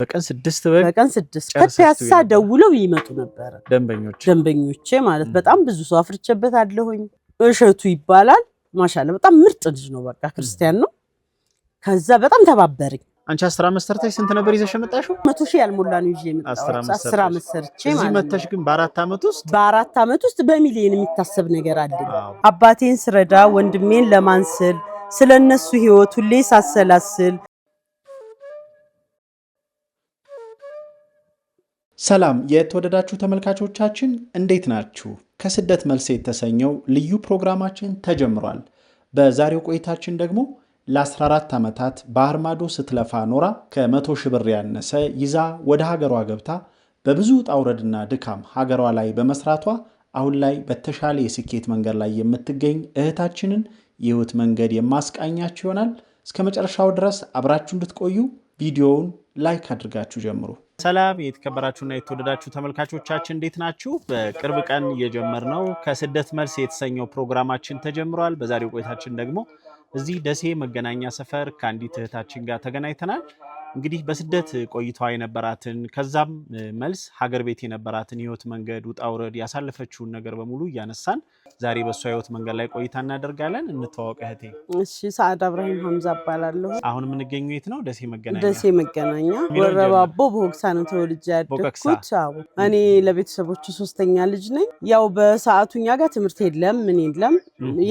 በቀን 6 ከፒያሳ ደውለው ይመጡ ነበር ደንበኞቼ ማለት በጣም ብዙ ሰው አፍርቼበታለሁኝ እሸቱ ይባላል ማሻአላ በጣም ምርጥ ልጅ ነው በቃ ክርስቲያን ነው ከዛ በጣም ተባበረኝ አንቺ 10 አመት ሰርተሽ ስንት ነበር ይዘሽ መጣሽው 100,000 ያልሞላ ነው ይዤ መጣሁ 10 አመት ሰርቼ ማለት እዚህ መተሽ ግን በአራት አመት ውስጥ በሚሊዮን የሚታሰብ ነገር አለ አባቴን ስረዳ ወንድሜን ለማንሰል ስለነሱ ህይወት ሁሌ ሳሰላስል ሰላም የተወደዳችሁ ተመልካቾቻችን እንዴት ናችሁ ከስደት መልስ የተሰኘው ልዩ ፕሮግራማችን ተጀምሯል በዛሬው ቆይታችን ደግሞ ለ14 አመታት ባህር ማዶ ስትለፋ ኖራ ከ100,000 ብር ያነሰ ይዛ ወደ ሀገሯ ገብታ በብዙ ጣውረድና ድካም ሀገሯ ላይ በመስራቷ አሁን ላይ በተሻለ የስኬት መንገድ ላይ የምትገኝ እህታችንን የህይወት መንገድ የማስቃኛችሁ ይሆናል እስከመጨረሻው ድረስ አብራችሁ እንድትቆዩ ቪዲዮውን ላይክ አድርጋችሁ ጀምሩ ሰላም የተከበራችሁና የተወደዳችሁ ተመልካቾቻችን እንዴት ናችሁ በቅርብ ቀን የጀመርነው ከስደት መልስ የተሰኘው ፕሮግራማችን ተጀምሯል በዛሬው ቆይታችን ደግሞ እዚህ ደሴ መገናኛ ሰፈር ካንዲት እህታችን ጋር ተገናኝተናል እንግዲህ በስደት ቆይቷ የነበራትን ከዛም መልስ ሀገር ቤት የነበራትን ህይወት መንገድ ውጣውረድ ያሳለፈችውን ነገር በሙሉ ያነሳን ዛሬ በሷ ህይወት መንገድ ላይ ቆይታ እናደርጋለን እንተዋወቅ እህቴ እሺ ሰዓድ አብራሂም ሐምዛ አባላለሁ አሁን ምን ገኘው የት ነው ደሴ መገናኛ ወረባቦ በሆክሳን ተወልጄ ያደግኩት እኔ ለቤተሰቦቹ ሶስተኛ ልጅ ነኝ ያው በሰዓቱኛ ጋር ትምህርት የለም ምን የለም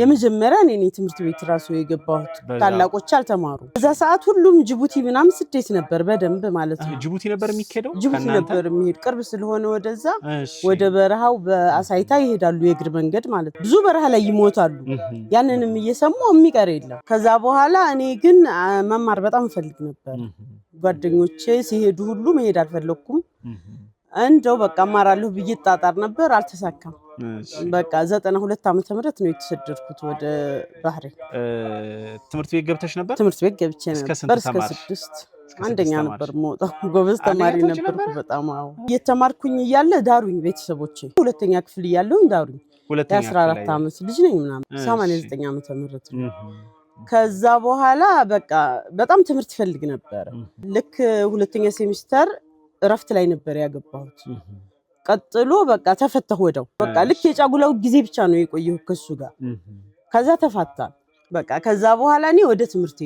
የመጀመሪያ እኔ ትምህርት ቤት ራሱ የገባሁት ታላቆች አልተማሩ በዛ ሰዓት ሁሉም ጅቡቲ ምናም ስደት ነበር በደንብ ማለት ነው ጅቡቲ ነበር የሚከደው ጅቡቲ ነበር የሚሄድ ቅርብ ስለሆነ ወደዛ ወደ በረሃው በአሳይታ ይሄዳሉ የእግር መንገድ ማለት ብዙ በረሃ ላይ ይሞታሉ ያንንም እየሰማው የሚቀር የለም ከዛ በኋላ እኔ ግን መማር በጣም ፈልግ ነበር ጓደኞቼ ሲሄዱ ሁሉ መሄድ አልፈለኩም እንደው በቃ ማራለሁ ብዬ ጣጣር ነበር አልተሳካም በቃ 92 ዓመተ ምህረት ነው የተሰደድኩት ወደ ባህሬን ትምህርት ቤት ገብተሽ ነበር ትምህርት ቤት ገብቼ ነበር እስከ 6 አንደኛ ነበር ሞጣው ጎበዝ ተማሪ ነበርኩ በጣም እየተማርኩኝ እያለ ዳሩኝ ቤተሰቦቼ ሁለተኛ ክፍል እያለሁኝ ዳሩኝ 14 ዓመት ልጅ ነኝ ምናምን 89 ዓመተ ምህረት ከዛ በኋላ በቃ በጣም ትምህርት ፈልግ ነበር ልክ ሁለተኛ ሴሚስተር ረፍት ላይ ነበር ያገባሁት ቀጥሎ በቃ ተፈተሁ ወደው በቃ ልክ የጫጉላው ጊዜ ብቻ ነው የቆየው ከሱ ጋር ከዛ ተፋታ በቃ ከዛ በኋላ እኔ ወደ ትምህርቴ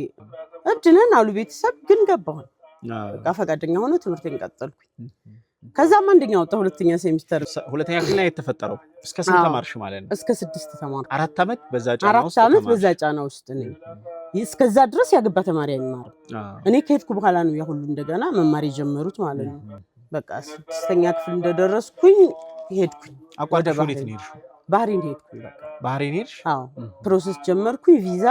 እብድነን አሉ ቤተሰብ ግን ገባሁ በቃ ፈቃደኛ ሆኖ ትምህርቴን ቀጠልኩኝ ከዛም አንደኛ ወጣ ሁለተኛ ሴሚስተር ሁለተኛ ክፍል ላይ የተፈጠረው እስከ ስንት ተማርሽ ማለት ነው እስከ 6 ተማርኩ 4 አመት በዛ ጫና ውስጥ ነኝ እስከዛ ድረስ ያገባ ተማሪ አይማር እኔ ከሄድኩ በኋላ ነው ያ ሁሉ እንደገና መማር የጀመሩት ማለት ነው በቃ 6ኛ ክፍል እንደደረስኩኝ ሄድኩኝ አቋርጠሽ ወዴት ነው የሄድሽው ባህሬን ሄድኩኝ በቃ ባህሬን ሄድሽ አዎ ፕሮሰስ ጀመርኩኝ ቪዛ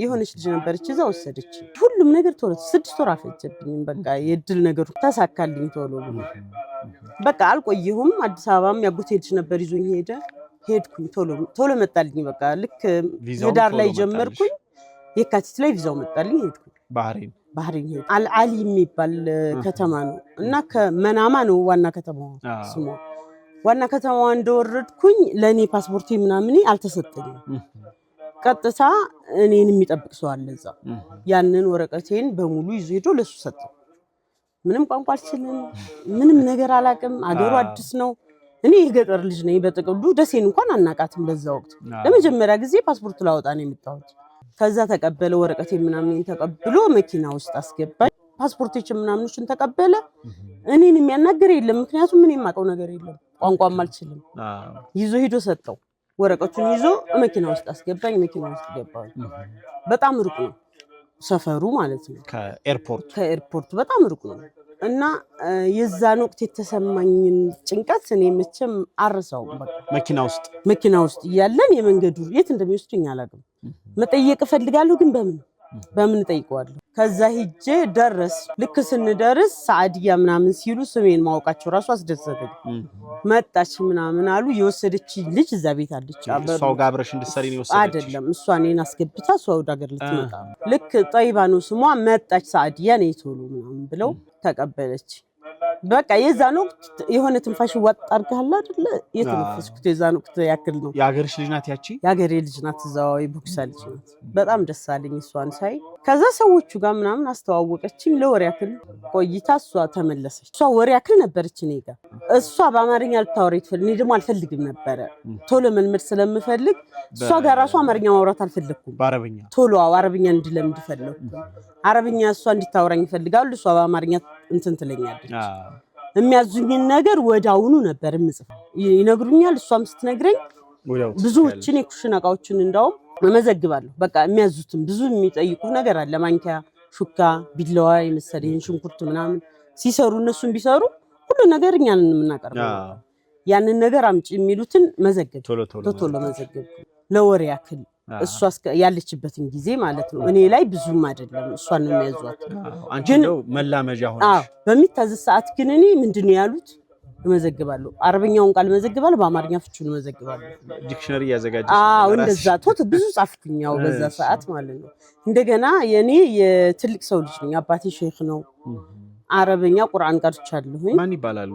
የሆነች ልጅ ነበረች እዛ ወሰደች ሁሉም ነገር ቶሎ 6 ወር አፈጀብኝ በቃ የድል ነገር ተሳካልኝ ቶሎ በቃ አልቆየሁም አዲስ አበባም ያጎቴ ልጅ ነበር ይዞኝ ሄድኩኝ ቶሎ መጣልኝ በቃ ልክ ዳር ላይ ጀመርኩኝ የካቲት ላይ ቪዛው መጣልኝ ሄድኩኝ ባህሬን ሄድ አልዓሊ የሚባል ከተማ ነው እና ከመናማ ነው ዋና ከተማው ስሙ ዋና ከተማው እንደወረድኩኝ ለኔ ፓስፖርቴ ምናምን አልተሰጠኝም ቀጥታ እኔን የሚጠብቅ ሰው አለ እዛ ያንን ወረቀቴን በሙሉ ይዞ ሄዶ ለሱ ሰጠው ምንም ቋንቋ አልችልም ምንም ነገር አላቅም አገሩ አዲስ ነው እኔ የገጠር ልጅ ነኝ በጥቅሉ ደሴን እንኳን አናቃትም በዛ ወቅት ለመጀመሪያ ጊዜ ፓስፖርት ላወጣ ነው የመጣሁት ከዛ ተቀበለ ወረቀቴን ምናምን ተቀብሎ መኪና ውስጥ አስገባኝ ፓስፖርቴን ምናምንሽን ተቀበለ እኔን የሚያናገር የለም ምክንያቱም ምን የማውቀው ነገር የለም ቋንቋም አልችልም ይዞ ሄዶ ሰጠው ወረቀቱን ይዞ መኪና ውስጥ አስገባኝ መኪና ውስጥ ገባሁ በጣም ሩቅ ነው ሰፈሩ ማለት ነው ከኤርፖርት በጣም ሩቅ ነው እና የዛን ወቅት የተሰማኝን ጭንቀት እኔ መቼም አርሰው በቃ መኪና ውስጥ ያለን የመንገዱ የት እንደሚወስድኝ አላውቅም መጠየቅ ፈልጋለሁ ግን በምን ጠይቀዋለሁ ከዛ ሂጄ ደረስ ልክ ስንደርስ ሳዓዲያ ምናምን ሲሉ ስሜን ማውቃቸው ራሱ አስደሰተኝ መጣች ምናምን አሉ የወሰደች ልጅ እዛ ቤት አለች እሷው ጋር አብረሽ እንድትሰሪ ነው የወሰደች አይደለም እሷ እኔን አስገብታ እሷው ዳገር ልትመጣ ልክ ጠይባ ነው ስሟ መጣች ሳዓዲያ ነው ቶሎ ምናምን ብለው ተቀበለች በቃ የዛን ወቅት የሆነ ትንፋሽ ወጥ አርጋላ አይደለ የተነፈስኩት የዛን ወቅት ያክል ነው። ያገርሽ ልጅ ናት ያቺ ያገሬ ልጅ ናት እዛው የቦክሳ ልጅ ናት። በጣም ደስ አለኝ እሷን ሳይ። ከዛ ሰዎቹ ጋር ምናምን አስተዋወቀችኝ። ለወር ያክል ቆይታ እሷ ተመለሰች። እሷ ወር ያክል ነበረች እኔ ጋር። እሷ በአማርኛ ልታወራ ትፈልግ፣ እኔ ደግሞ አልፈልግም ነበረ ቶሎ መልመድ ስለምፈልግ እሷ ጋር ራሱ አማርኛ ማውራት አልፈለኩም። በአረብኛ ቶሎ አረብኛ እንድለምድ ፈለኩ። አረብኛ እሷ እንድታወራኝ ይፈልጋሉ፣ እሷ በአማርኛ እንትን ትለኛለች። የሚያዙኝን ነገር ወዳውኑ ነበር ምጽፍ ይነግሩኛል። እሷም ስትነግረኝ ብዙዎችን የኩሽና እቃዎችን እንዳውም መመዘግባለሁ። በቃ የሚያዙትን ብዙ የሚጠይቁ ነገር አለ። ማንኪያ፣ ሹካ፣ ቢላዋ የመሰለ ይሄን ሽንኩርት ምናምን ሲሰሩ እነሱን ቢሰሩ ሁሉ ነገር እኛን የምናቀርበው ያንን ነገር አምጪ የሚሉትን መዘገብ ቶሎ መዘገብ ለወር ያክል እሷ ያለችበትን ጊዜ ማለት ነው። እኔ ላይ ብዙም አይደለም እሷን ነው የሚያዟት። አንቺ ነው መላመጃ ሆነሽ በሚታዘዝ ሰዓት ግን እኔ ምንድነው ያሉት መዘግባለሁ። አረብኛውን ቃል መዘግባለሁ፣ በአማርኛ ፍቹን መዘግባለሁ። ዲክሽነሪ ያዘጋጀሽ? እንደዛ ብዙ ጻፍኩኛው በዛ ሰዓት ማለት ነው። እንደገና የኔ የትልቅ ሰው ልጅ ነኝ። አባቴ ሼክ ነው። አረብኛ ቁርአን ቀርቻለሁ። ማን ይባላሉ?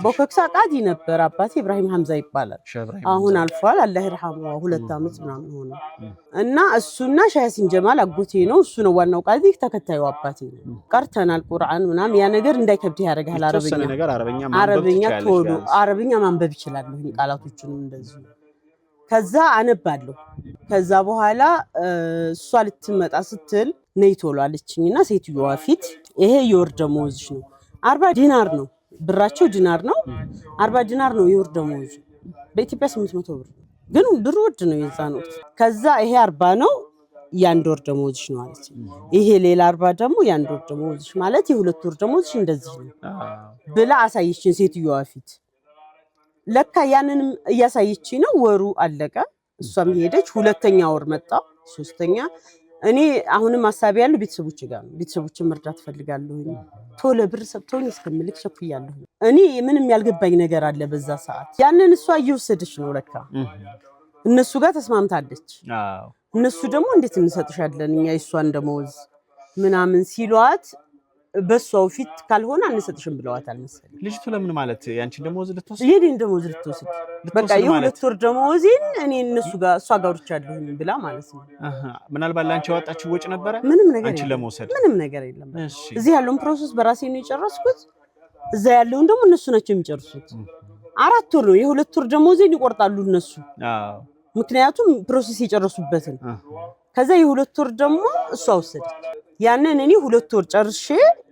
ቦከክሳ ቃዲ ነበር አባቴ። ኢብራሂም ሐምዛ ይባላል። አሁን አልፏል፣ አላህ ይርሐመው። 2 ዓመት ምናምን ሆነ እና እሱና ሻያሲን ጀማል አጎቴ ነው። እሱ ነው ዋናው ቃዲ፣ ተከታዩ አባቴ ነው። ቀርተናል ቁርአን ምናምን። ያ ነገር እንዳይከብድ ያደርጋል። አረብኛ ቶሎ አረብኛ ማንበብ ይችላል፣ ቃላቶቹንም እንደዚህ። ከዛ አነባለሁ። ከዛ በኋላ እሷ ልትመጣ ስትል ነይ ቶሎ አለችኝና ሴትዮዋ ፊት ይሄ የወር ደመወዝሽ ነው፣ 40 ዲናር ነው ብራቸው፣ ዲናር ነው 40 ዲናር ነው የወር ደመወዝ። በኢትዮጵያ 800 ብር ግን ብሩ ውድ ነው የዛን ወቅት። ከዛ ይሄ 40 ነው የአንድ ወር ደመወዝሽ ነው አለች። ይሄ ሌላ 40 ደግሞ የአንድ ወር ደመወዝሽ ማለት የሁለት ወር ደመወዝሽ እንደዚህ ነው ብላ አሳየችኝ ሴትዮዋ ፊት። ለካ ያንንም እያሳየች ነው። ወሩ አለቀ፣ እሷም ሄደች። ሁለተኛ ወር መጣ፣ ሶስተኛ። እኔ አሁንም ሐሳብ ያለው ቤተሰቦች ጋር ነው። ቤተሰቦችን መርዳት ፈልጋለሁ። ቶሎ ብር ሰጥቶኝ እስከምልክ ሸፍያለሁ። እኔ ምንም ያልገባኝ ነገር አለ በዛ ሰዓት። ያንን እሷ እየወሰደች ነው ለካ እነሱ ጋር ተስማምታለች። እነሱ ደግሞ እንዴት እንሰጥሻለን እኛ የሷን ደመወዝ ምናምን ሲሏት በሷው ፊት ካልሆነ አንሰጥሽም ብለዋታል መሰለኝ። ልጅቱ ለምን ማለት ያንቺን ደመወዝ ልትወስድ? የኔን ደመወዝ ልትወስድ በቃ የሁለት ወር ደመወዜን እኔ እነሱ ጋር እሷ ጋር ወርቻለሁ ብላ ማለት ነው። ምናልባት ላንቺ ያወጣችው ወጭ ነበረ? ምንም ነገር አንቺ ለመውሰድ ምንም ነገር የለም። እዚህ ያለውን ፕሮሰስ በራሴ ነው የጨረስኩት። እዛ ያለውን ደግሞ እነሱ ናቸው የሚጨርሱት። 4 ወር ነው የሁለት ወር ደመወዜን ይቆርጣሉ እነሱ። ምክንያቱም ፕሮሰስ የጨረሱበትን። ከዛ የሁለት ወር ደግሞ እሷ ወሰደች። ያንን እኔ 2 ወር ጨርሼ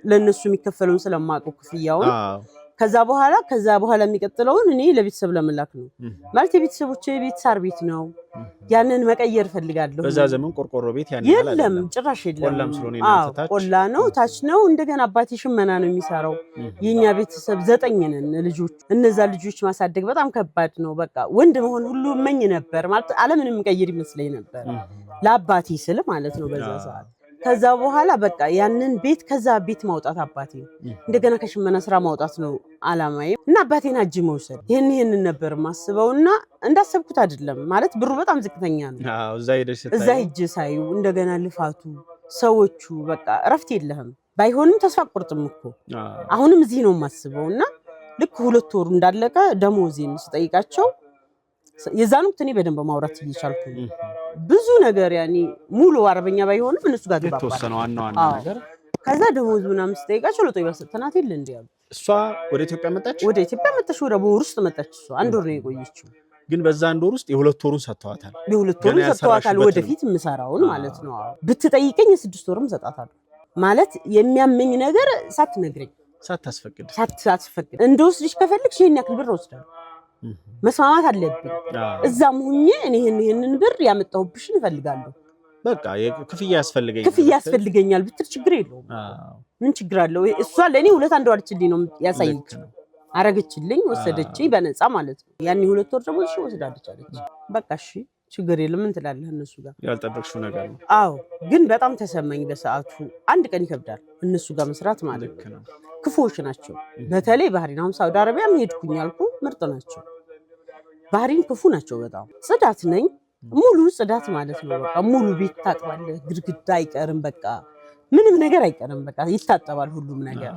ለነሱ የሚከፈለውን ስለማውቀው ክፍያውን ከዛ በኋላ የሚቀጥለውን እኔ ለቤተሰብ ለመላክ ነው ማለት። የቤተሰቦቼ ቤት ሳር ቤት ነው። ያንን መቀየር ፈልጋለሁ። በዛ ዘመን ቆርቆሮ ቤት የለም፣ ጭራሽ የለም። ቆላ ነው፣ ታች ነው። እንደገና አባቴ ሽመና ነው የሚሰራው። የኛ ቤተሰብ 9 ነን ልጆች። እነዛ ልጆች ማሳደግ በጣም ከባድ ነው። በቃ ወንድ መሆን ሁሉ እመኝ ነበር ማለት ዓለምንም ቀይር ይመስለኝ ነበር ለአባቴ ስል ማለት ነው በዛ ሰዓት። ከዛ በኋላ በቃ ያንን ቤት ከዛ ቤት ማውጣት አባቴ እንደገና ከሽመና ስራ ማውጣት ነው አላማዬ። እና አባቴን አጅ መውሰድ ይሄንን ነበር ማስበውና እንዳሰብኩት አይደለም ማለት ብሩ በጣም ዝቅተኛ ነው። እዛ ሂጅ ሳዩ እንደገና ልፋቱ ሰዎቹ በቃ እረፍት የለህም። ባይሆንም ተስፋ ቁርጥም እኮ አሁንም እዚህ ነው ማስበውና ልክ 2 ወሩ እንዳለቀ ደሞዜን ስጠይቃቸው የዛን ወቅት እኔ በደንብ ማውራት እየቻልኩ ብዙ ነገር ያኔ ሙሉ አረበኛ ባይሆንም እነሱ ጋር ተወሰነው ዋና ነገር። ከዛ ደሞዝ ምናምን ስጠይቃቸው ለጦይባ ሰጥተናት የለ እንዴ ያሉ። እሷ ወደ ኢትዮጵያ መጣች። ወደ ወር ውስጥ መጣች። እሷ 1 ወር ነው የቆየችው። ግን በዛ 1 ወር ውስጥ የ2 ወሩን ሰጥተዋታል። የ2 ወሩን ሰጥተዋታል። ወደፊት የምሰራውን ማለት ነው። ብትጠይቀኝ የ6 ወርም ሰጣታለሁ ማለት የሚያመኝ ነገር ሳትነግረኝ ሳታስፈቅድ እንደወስድሽ ከፈልግሽ ይሄን ያክል ብር ወስዳለሁ። መስማማት አለብን። እዛም ሁኜ እኔ ይሄንን ብር ያመጣሁብሽን እፈልጋለሁ። በቃ ክፍያ ያስፈልገኛል ብትል ችግር የለውም። ምን ችግር አለው? እሷ ለኔ 2 አንድ ዋልችልኝ ነው ያሳየችኝ። አረገችልኝ፣ ወሰደችኝ በነፃ ማለት ነው። ያኔ 2 ወር ደግሞ እሺ ወስዳለች አለች። በቃ እሺ ችግር የለም ምን ትላለህ? እነሱ ጋር ያልጠበቅሽው ነገር ነው። አዎ ግን በጣም ተሰማኝ በሰዓቱ። አንድ ቀን ይከብዳል እነሱ ጋር መስራት ማለት ነው። ክፉዎች ናቸው። በተለይ ባህሪን አሁን ሳውዲ አረቢያ ሄድኩኝ ያልኩ ምርጥ ናቸው። ባህሪን ክፉ ናቸው በጣም። ጽዳት ነኝ ሙሉ ጽዳት ማለት ነው። በቃ ሙሉ ቤት ታጥባለህ፣ ግድግዳ አይቀርም፣ በቃ ምንም ነገር አይቀርም። በቃ ይታጠባል ሁሉም ነገር።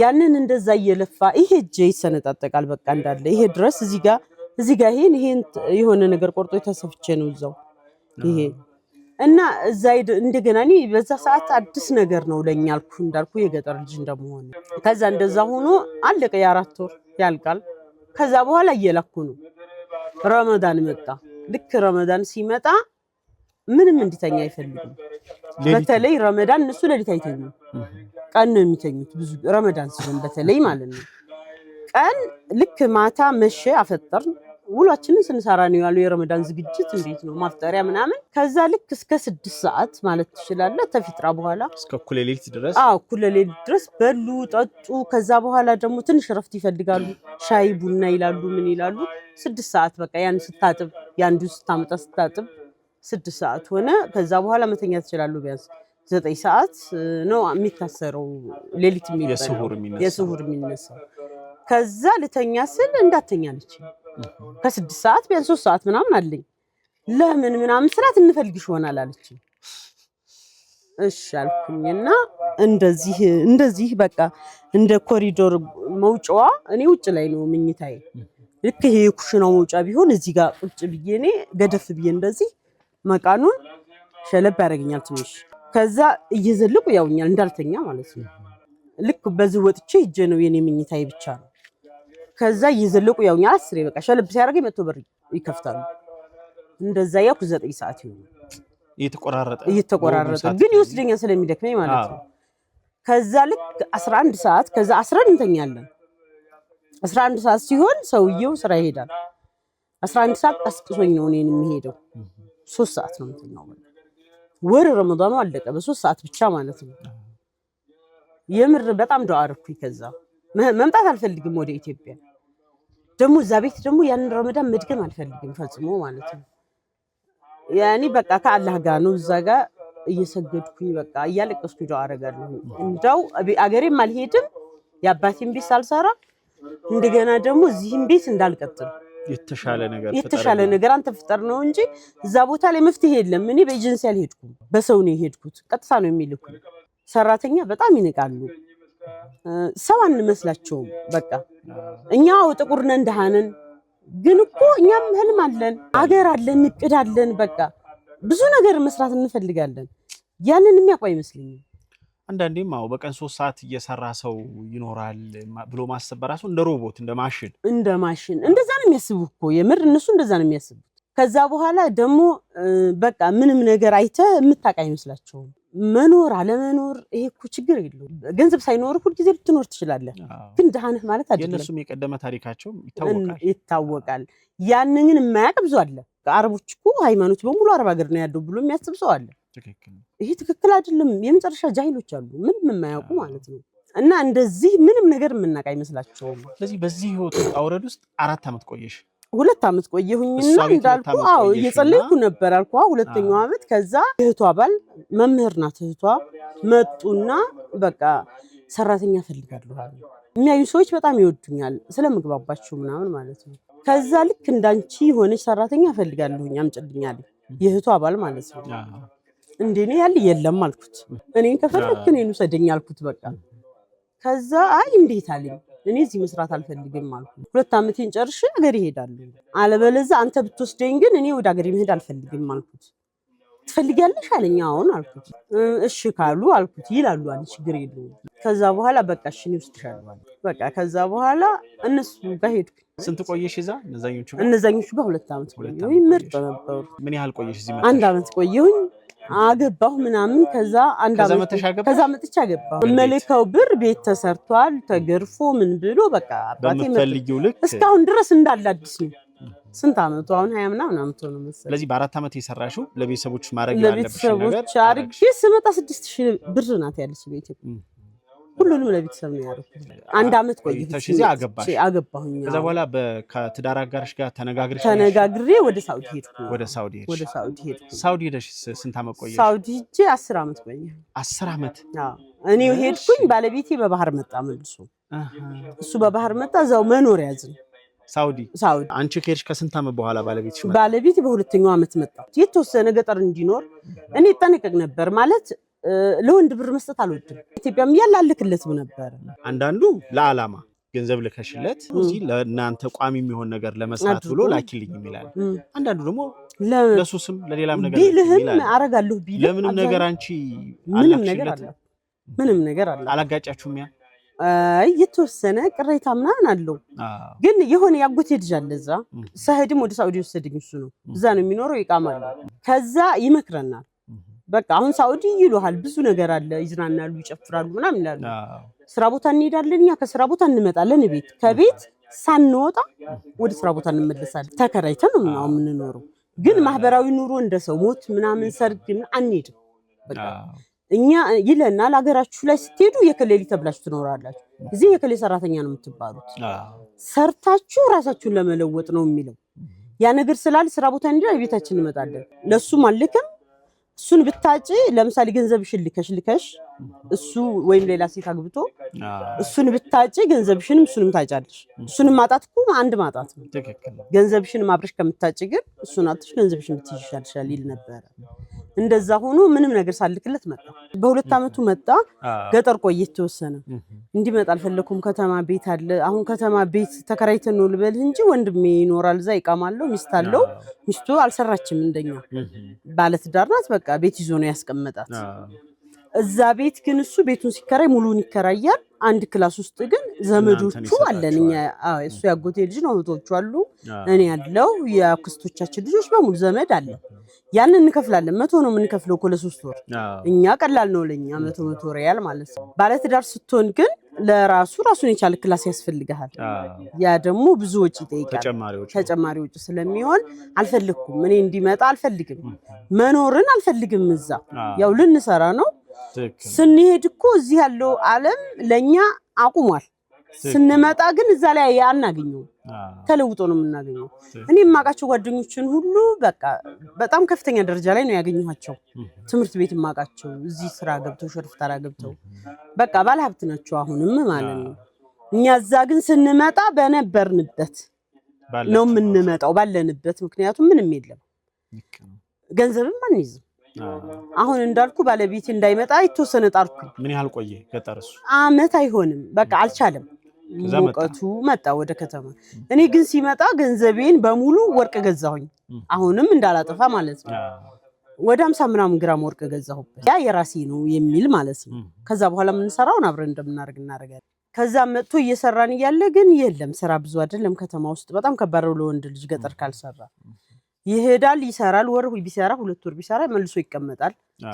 ያንን እንደዛ እየለፋ ይሄ እጄ ይሰነጣጠቃል በቃ እንዳለ ይሄ ድረስ እዚህ ጋር ይሄን የሆነ ነገር ቆርጦ ተሰፍቼ ነው እዛው ይሄ እና እዛ እንደገና እኔ በዛ ሰዓት አዲስ ነገር ነው ለኛ እንዳልኩ የገጠር ልጅ እንደመሆነ ከዛ እንደዛ ሆኖ አለቀ የ4 ወር ያልቃል ከዛ በኋላ እየላኩ ነው ረመዳን መጣ ልክ ረመዳን ሲመጣ ምንም እንዲተኛ አይፈልጉም በተለይ ረመዳን እነሱ ለሊት አይተኙም ቀን ነው የሚተኙት ብዙ ረመዳን ሲሆን በተለይ ማለት ነው ቀን ልክ ማታ መሸ አፈጠርን ውሏችንን ስንሰራ ነው ያለው የረመዳን ዝግጅት እንዴት ነው ማፍጠሪያ ምናምን ከዛ ልክ እስከ 6 ሰዓት ማለት ትችላለ ተፊጥራ በኋላ እስከ እኩለ ሌሊት ድረስ እኩለ ሌሊት ድረስ በሉ ጠጡ ከዛ በኋላ ደግሞ ትንሽ ረፍት ይፈልጋሉ ሻይ ቡና ይላሉ ምን ይላሉ 6 ሰዓት በቃ ያን ስታጥብ ያንዱ ስታመጣ ስታጥብ 6 ሰዓት ሆነ ከዛ በኋላ መተኛ ትችላሉ ቢያንስ 9 ሰዓት ነው የሚታሰረው ሌሊት የሚባለው የሱሁር የሚነሳው ከዛ ልተኛ ስል እንዳተኛለች ከ6 ሰዓት ቢያንስ 3 ሰዓት ምናምን አለኝ ለምን ምናምን ስላት እንፈልግሽ ሆናል አለች እሺ አልኩኝና እንደዚህ በቃ እንደ ኮሪዶር መውጫዋ እኔ ውጭ ላይ ነው ምኝታዬ ልክ ይሄ ኩሽናው መውጫ ቢሆን እዚህ ጋር ቁጭ ብዬ እኔ ገደፍ ብዬ እንደዚህ መቃኑን ሸለብ ያደርገኛል ትንሽ ከዛ እየዘለቁ ያውኛል እንዳልተኛ ማለት ነው ልክ በዚህ ወጥቼ ሂጄ ነው የኔ ምኝታዬ ብቻ ነው ከዛ እየዘለቁ ያውኛል አስሬ በቃ ሸለብ ሲያደርገኝ መጥቶ በር ይከፍታሉ እንደዛ ያኩ 9 ሰዓት ይሆናል እየተቆራረጠ ግን ይወስደኛል ስለሚደክመኝ ማለት ነው ከዛ ልክ 11 ሰዓት ከዛ 11 እንተኛለን 11 ሰዓት ሲሆን ሰውየው ስራ ይሄዳል 11 ሰዓት አስጥሶኝ ነው እኔን የሚሄደው 3 ሰዓት ነው የምትኛው ወር ረመዳኑ አለቀ በ3 ሰዓት ብቻ ማለት ነው የምር በጣም ዱዓ አረኩኝ ከዛ መምጣት አልፈልግም ወደ ኢትዮጵያ ደሞ እዛ ቤት ደሞ ያን ረመዳን መድገም አልፈልግም ፈጽሞ ማለት ነው ያኒ በቃ ከአላህ ጋር ነው እዛ ጋር እየሰገድኩኝ በቃ እያለቀስኩ ዱዓ አረጋለሁ እንደው አገሬም አልሄድም ያባቴን ቤት ሳልሰራ እንደገና ደሞ እዚህም ቤት እንዳልቀጥል የተሻለ ነገር አንተ ፍጠር ነው እንጂ እዛ ቦታ ላይ መፍትሄ የለም እኔ በኤጀንሲ አልሄድኩም በሰው ነው የሄድኩት ቀጥታ ነው የሚልኩ ሰራተኛ በጣም ይነቃሉ ሰው አንመስላቸውም በቃ እኛው ጥቁርነ እንደሃነን ግን እኮ እኛም ህልም አለን አገር አለን እቅድ አለን በቃ ብዙ ነገር መስራት እንፈልጋለን ያንን የሚያውቀው አይመስልኝም አንዳንዴም በቀን 3 ሰዓት እየሰራ ሰው ይኖራል ብሎ ማሰብ በራሱ እንደ ሮቦት እንደ ማሽን እንደዛ ነው የሚያስቡት እኮ የምር እነሱ እንደዛ ነው የሚያስቡት ከዛ በኋላ ደግሞ በቃ ምንም ነገር አይተ የምታውቅ አይመስላቸውም መኖር አለመኖር ይሄ እኮ ችግር የለውም ገንዘብ ሳይኖር ሁሉ ጊዜ ልትኖር ትችላለህ ግን ደሃነህ ማለት አይደለም የነሱም የቀደመ ታሪካቸው ይታወቃል ያንን ግን የማያውቅ ብዙ አለ አረቦች እኮ ሃይማኖት በሙሉ አረብ ሀገር ነው ያለው ብሎ የሚያስብ ሰው አለ ይሄ ትክክል አይደለም የመጨረሻ ጃሂሎች አሉ ምንም የማያውቁ ማለት ነው እና እንደዚህ ምንም ነገር የምናውቅ አይመስላቸውም ስለዚህ በዚህ ህይወት አውረድ ውስጥ 4 አመት ቆየሽ 2 አመት ቆየሁኝና እንዳልኩ እየጸለይኩ ነበር አልኩ ሁለተኛው አመት ከዛ እህቷ ባል መምህር ናት እህቷ መጡና በቃ ሰራተኛ ፈልጋለሁ አሉ የሚያዩ ሰዎች በጣም ይወዱኛል ስለምግባባቸው ምናምን ማለት ነው ከዛ ልክ እንዳንቺ ሆነች ሰራተኛ ፈልጋለሁኝ አምጭልኛል የእህቷ ባል ማለት ነው እንደኔ ያለ የለም አልኩት እኔን ከፈለክ እኔን ወሰደኝ አልኩት በቃ ከዛ አይ እንዴት አለኝ እኔ እዚህ መስራት አልፈልግም አልኩት 2 አመቴን ጨርሼ አገር እሄዳለሁ አለበለዛ አንተ ብትወስደኝ ግን እኔ ወደ አገር መሄድ አልፈልግም አልኩት ትፈልጊያለሽ አለኝ አሁን አልኩት እሺ ካሉ አልኩት ይላሉ አለ ችግር የለውም ከዛ በኋላ በቃ እሺ ነው ስትሻለው በቃ ከዛ በኋላ እነሱ ጋር ሄድኩ ስንት ቆየሽ እዛ እነዛኞቹ ጋር 2 አመት ቆየሁኝ ምርጥ ነበሩ ምን ያህል ቆየሽ እዚህ 1 አመት ቆየሁኝ አገባሁ ምናምን ከዛ አንድ አመት ከዛ መጥቻ አገባሁ መለካው ብር ቤት ተሰርቷል ተገርፎ ምን ብሎ በቃ አባቴ እስካሁን ድረስ እንዳለ አዲስ ነው ስንት አመቱ አሁን 20 ምናምን አመቱ ነው መሰለኝ ስለዚህ በ4 አመት የሰራሽው ለቤተሰቦች ማድረግ ያለብሽ ነገር ለቤተሰቦች አርግሽ ስመጣ 6000 ብር ናት ያለች በኢትዮጵያ ሁሉንም ለቤተሰብ ነው ያደረኩት 1 አመት ቆይተሽ እዚህ አገባሁኝ ከዛ በኋላ ከትዳር አጋርሽ ጋር ተነጋግሬ ወደ ሳውዲ ሄድኩ ሳውዲ ሄደሽ ስንት አመት ቆየሽ ሳውዲ ሄጄ 10 አመት ቆየሁ 10 አመት እኔ ሄድኩኝ ባለቤቴ በባህር መጣ መልሶ እሱ በባህር መጣ እዛው መኖር ያዝን ሳውዲ አንቺ ከሄድሽ ከስንት አመት በኋላ ባለቤትሽ ባለቤቴ በሁለተኛው አመት መጣ የተወሰነ ገጠር እንዲኖር እኔ ተነቀቅ ነበር ማለት ለወንድ ብር መስጠት አልወድም ኢትዮጵያም ያላልክለት ነበር አንዳንዱ ለዓላማ ገንዘብ ለከሽለት እዚህ ለእናንተ ቋሚ የሚሆን ነገር ለመስራት ብሎ ላኪልኝ ይላል አንዳንዱ ደግሞ ለሱስም ለሌላም ነገር ቢልህም አረጋለሁ ቢል ለምንም ነገር አንቺ ምንም ነገር አለ አላጋጫችሁም ያ የተወሰነ ቅሬታ ምናምን አለው ግን የሆነ ያጎቴ ልጅ አለ እዛ ሳይድም ወደ ሳውዲ ወሰደኝ እሱ ነው እዛ ነው የሚኖረው ይቃማል ከዛ ይመክረናል በቃ አሁን ሳውዲ ይሉሃል ብዙ ነገር አለ ይዝናናሉ ይጨፍራሉ ምናምን ይላሉ ስራ ቦታ እንሄዳለን እኛ ከስራ ቦታ እንመጣለን ቤት ከቤት ሳንወጣ ወደ ስራ ቦታ እንመለሳለን ተከራይተን ነው የምንኖረው ግን ማህበራዊ ኑሮ እንደሰው ሞት ምናምን ሰርግን አንሄድም በቃ እኛ ይለናል ሀገራችሁ ላይ ስትሄዱ የከሌሊ ተብላችሁ ትኖራላችሁ እዚህ የከሌ ሰራተኛ ነው የምትባሉት ሰርታችሁ ራሳችሁን ለመለወጥ ነው የሚለው ያ ነገር ስላል ስራ ቦታ እንዴ ቤታችን እንመጣለን ለሱ ማልከም እሱን ብታጪ ለምሳሌ ገንዘብሽን ልከሽ እሱ ወይም ሌላ ሴት አግብቶ እሱን ብታጪ ገንዘብሽንም እሱንም ታጫለሽ እሱንም ማጣትኩ አንድ ማጣት ነው ገንዘብሽን ማብረሽ ከምታጪ ግን እሱን አጥሽ ገንዘብሽን ብትይሻልሻል ይል ነበር እንደዛ ሆኖ ምንም ነገር ሳልክለት መጣ በሁለት አመቱ መጣ ገጠር ቆየት ተወሰነ እንዲመጣ አልፈለኩም ከተማ ቤት አለ አሁን ከተማ ቤት ተከራይተን ነው ልበል እንጂ ወንድሜ ይኖራል እዛ ይቃማለው ሚስታለው ሚስቱ አልሰራችም እንደኛ ባለትዳር ናት በቃ ቤት ይዞ ነው ያስቀመጣት እዛ ቤት ግን እሱ ቤቱን ሲከራይ ሙሉን ይከራያል አንድ ክላስ ውስጥ ግን ዘመዶቹ አለንኛ እሱ ያጎቴ ልጅ ነው እህቶቹ አሉ እኔ ያለው ያክስቶቻችን ልጆች በሙሉ ዘመድ አለ ያንን እንከፍላለን 100 ነው የምንከፍለው ለሶስት ወር እኛ ቀላል ነው ለኛ 100 ሪያል ማለት ነው ባለትዳር ስትሆን ግን ለራሱን የቻለ ክላስ ያስፈልጋል ያ ደግሞ ብዙ ወጪ ይጠይቃል ተጨማሪ ወጪ ስለሚሆን አልፈልኩም እኔ እንዲመጣ አልፈልግም መኖርን አልፈልግም እዛ ያው ልንሰራ ነው ስንሄድ እኮ እዚህ ያለው ዓለም ለኛ አቁሟል ስንመጣ ግን እዛ ላይ ያናገኘው ተለውጦ ነው የምናገኘው እኔ ማቃቸው ጓደኞችን ሁሉ በቃ በጣም ከፍተኛ ደረጃ ላይ ነው ያገኘኋቸው ትምህርት ቤት ማቃቸው እዚህ ስራ ገብተው ሸርፍ ተራ ገብተው በቃ ባለ ሀብት ናቸው አሁንም ማለት ነው እኛ እዛ ግን ስንመጣ በነበርንበት ነው የምንመጣው ባለንበት ምክንያቱም ምንም የለም ገንዘብም አንይዝም አሁን እንዳልኩ ባለቤት እንዳይመጣ የተወሰነ ጣርኩ ምን ያህል ቆየ ገጠርሱ አመት አይሆንም በቃ አልቻለም ሙቀቱ መጣ ወደ ከተማ እኔ ግን ሲመጣ ገንዘቤን በሙሉ ወርቅ ገዛሁኝ አሁንም እንዳላጠፋ ማለት ነው ወደ 50 ምናምን ግራም ወርቅ ገዛሁበት ያ የራሴ ነው የሚል ማለት ነው ከዛ በኋላ ምን ሰራውን አብረን እንደምናደርግ እናደርጋለን ከዛ መጥቶ እየሰራን ይያለ ግን የለም ስራ ብዙ አይደለም ከተማ ውስጥ በጣም ከባድ ነው ለወንድ ልጅ ገጠር ካልሰራ ይሄዳል ይሰራል ወር ቢሰራ 2 ወር ቢሰራ መልሶ ይቀመጣል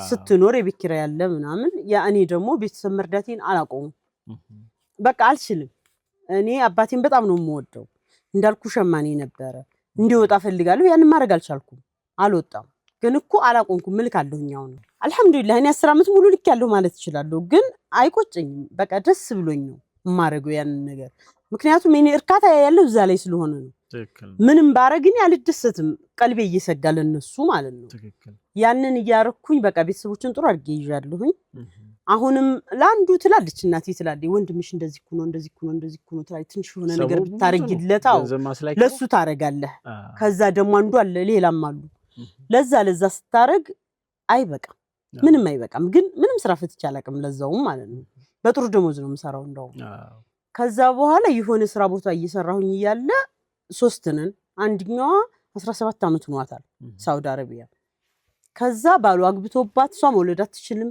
ስትኖር የቤት ያለ ምናምን ያ እኔ ደግሞ ቤተሰብ መርዳቴን አላቆም በቃ አልችልም እኔ አባቴን በጣም ነው የምወደው እንዳልኩ ሸማኔ ነበር እንዲወጣ ፈልጋለሁ ያን ማድረግ አልቻልኩም አልወጣም ግን እኮ አላቆምኩም ምልክ አለሁኛው ነው አልহামዱሊላህ እኔ 10 አመት ሙሉ ልክ ያለው ማለት ይችላል ግን አይቆጨኝም በቃ ደስ ብሎኝ ነው ማረገው ያን ነገር ምክንያቱም እኔ እርካታ ያለው እዛ ላይ ስለሆነ ነው ምንም ባረግኝ አልደሰትም ቀልቤ እየሰጋለ እነሱ ማለት ነው ያንን ያረኩኝ በቃ ቤተሰቦችን ጥሩ አድርጌ ይዣለሁኝ አሁንም ላንዱ ትላለች እናቴ ትላለች ወንድምሽ እንደዚህ ኩኖ ትላለች ትንሽ ሆነ ነገር ብታረግለታው ለሱ ታረጋለህ ከዛ ደግሞ አንዱ አለ ሌላም አሉ ለዛ ስታረግ አይበቃም ምንም አይበቃም ግን ምንም ስራ ፈትቼ አላቅም ለዛውም ማለት ነው በጥሩ ደሞዝ ነው የምሰራው እንደው ከዛ በኋላ የሆነ ስራ ቦታ እየሰራሁኝ ይያለ 3 ነን አንድኛዋ 17 አመት ሆኗታል ሳውዲ አረቢያ ከዛ ባሉ አግብቶባት ሷ መውለድ አትችልም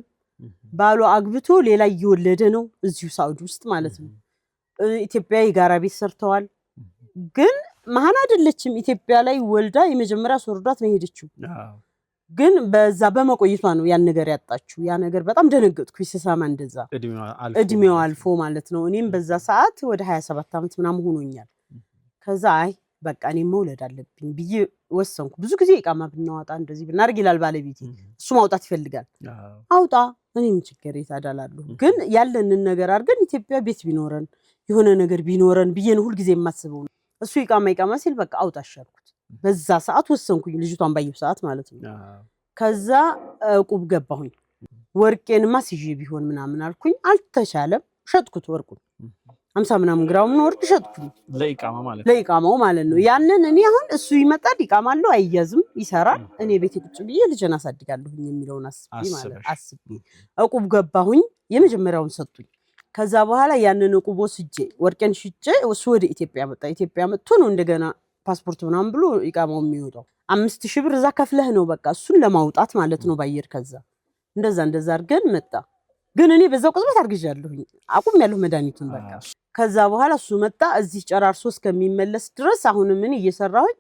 ባሉ አግብቶ ሌላ እየወለደ ነው እዚሁ ሳውዲ ውስጥ ማለት ነው ኢትዮጵያ የጋራ ቤት ሰርተዋል ግን ማሃን አይደለችም ኢትዮጵያ ላይ ወልዳ የመጀመሪያ ሶርዳት ነው ሄደችው ግን በዛ በመቆይቷ ነው ያን ነገር ያጣችው ያ ነገር በጣም ደነገጥኩ ሲሰማ እንደዛ እድሜው አልፎ ማለት ነው እኔም በዛ ሰዓት ወደ 27 አመት ምናምን ሆኖኛል ከዛ አይ በቃ እኔ መውለድ አለብኝ ብዬ ወሰንኩ ብዙ ጊዜ ኢቃማ ብናወጣ እንደዚህ ብናርግ ይላል ባለቤቴ እሱ ማውጣት ይፈልጋል አውጣ እኔም ችግር ይታዳላለሁ ግን ያለንን ነገር አርገን ኢትዮጵያ ቤት ቢኖረን የሆነ ነገር ቢኖረን ብዬ ነው ሁሉ ጊዜ የማስበው እሱ ኢቃማ ሲል በቃ አውጣ አሻልኩት በዛ ሰዓት ወሰንኩኝ ልጅቷን ባየው ሰዓት ማለት ነው ከዛ ቁብ ገባሁኝ ወርቄንማ ሲጂ ቢሆን ምናምን አልኩኝ አልተቻለም ሸጥኩት ወርቁን 50 ምናምን ግራም ነው ወርቅ ሸጥኩኝ ለኢቃማው ማለት ነው። ያንን እኔ አሁን እሱ ይመጣል ይቃማለው አይያዝም ይሰራል እኔ ቤቴ ቁጭ ብዬ ልጅን አሳድጋለሁኝ የሚለውን አስቤ እቁብ ገባሁኝ። የመጀመሪያውን ሰጡኝ። ከዛ በኋላ ያንን እቁብ ወስጄ ወርቄን ሽጬ እሱ ወደ ኢትዮጵያ መጣ። ኢትዮጵያ መጥቶ ነው እንደገና ፓስፖርት ምናምን ብሎ ኢቃማው የሚወጣው 5000 ብር እዛ ከፍለህ ነው በቃ እሱን ለማውጣት ማለት ነው ባየር። ከዛ እንደዛ አድርገን መጣ። ግን እኔ በዛው ቅጽበት አርግዣለሁኝ አቁሜያለሁ መድኃኒቱን በቃ። ከዛ በኋላ እሱ መጣ እዚህ ጨራርሶ እስከሚመለስ ድረስ አሁን ምን እየሰራሁኝ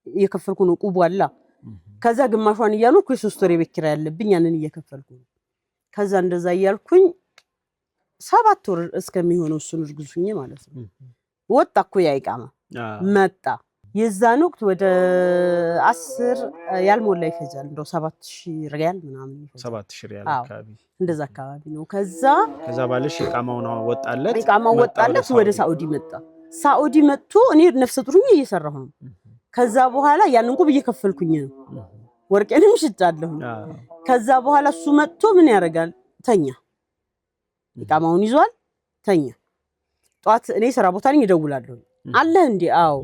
እየከፈልኩ ነው እቁብ ዋላ። ከዛ ግማሿን እያኖርኩ የ3 ወር የቤት ኪራይ ያለብኝ ያንን እየከፈልኩ ነው። ከዛ እንደዛ እያልኩኝ 7 ወር እስከሚሆነው እሱን እርግዙኝ ማለት ነው። ወጣ እኮ ያ ኢቃማ መጣ። የዛን ወቅት ወደ 10 ያልሞላ ይፈጃል እንደው 7000 ሪያል ምናምን ይፈጃል። 7000 ሪያል አካባቢ እንደዛ አካባቢ ነው። ከዛ ባለሽ ኢቃማው ወጣለት ወደ ሳኡዲ መጣ። ሳኡዲ መጥቶ እኔ ነፍሰ ጡር ሆኜ እየሰራሁ ነው። ከዛ በኋላ ያንን ቁብ እየከፈልኩኝ ነው። ወርቄንም ሽጫለሁ። ከዛ በኋላ እሱ መጥቶ ምን ያደርጋል ተኛ። ኢቃማውን ይዟል ተኛ። ጧት እኔ ስራ ቦታ ነኝ እደውላለሁ። አለ እንዴ? አዎ።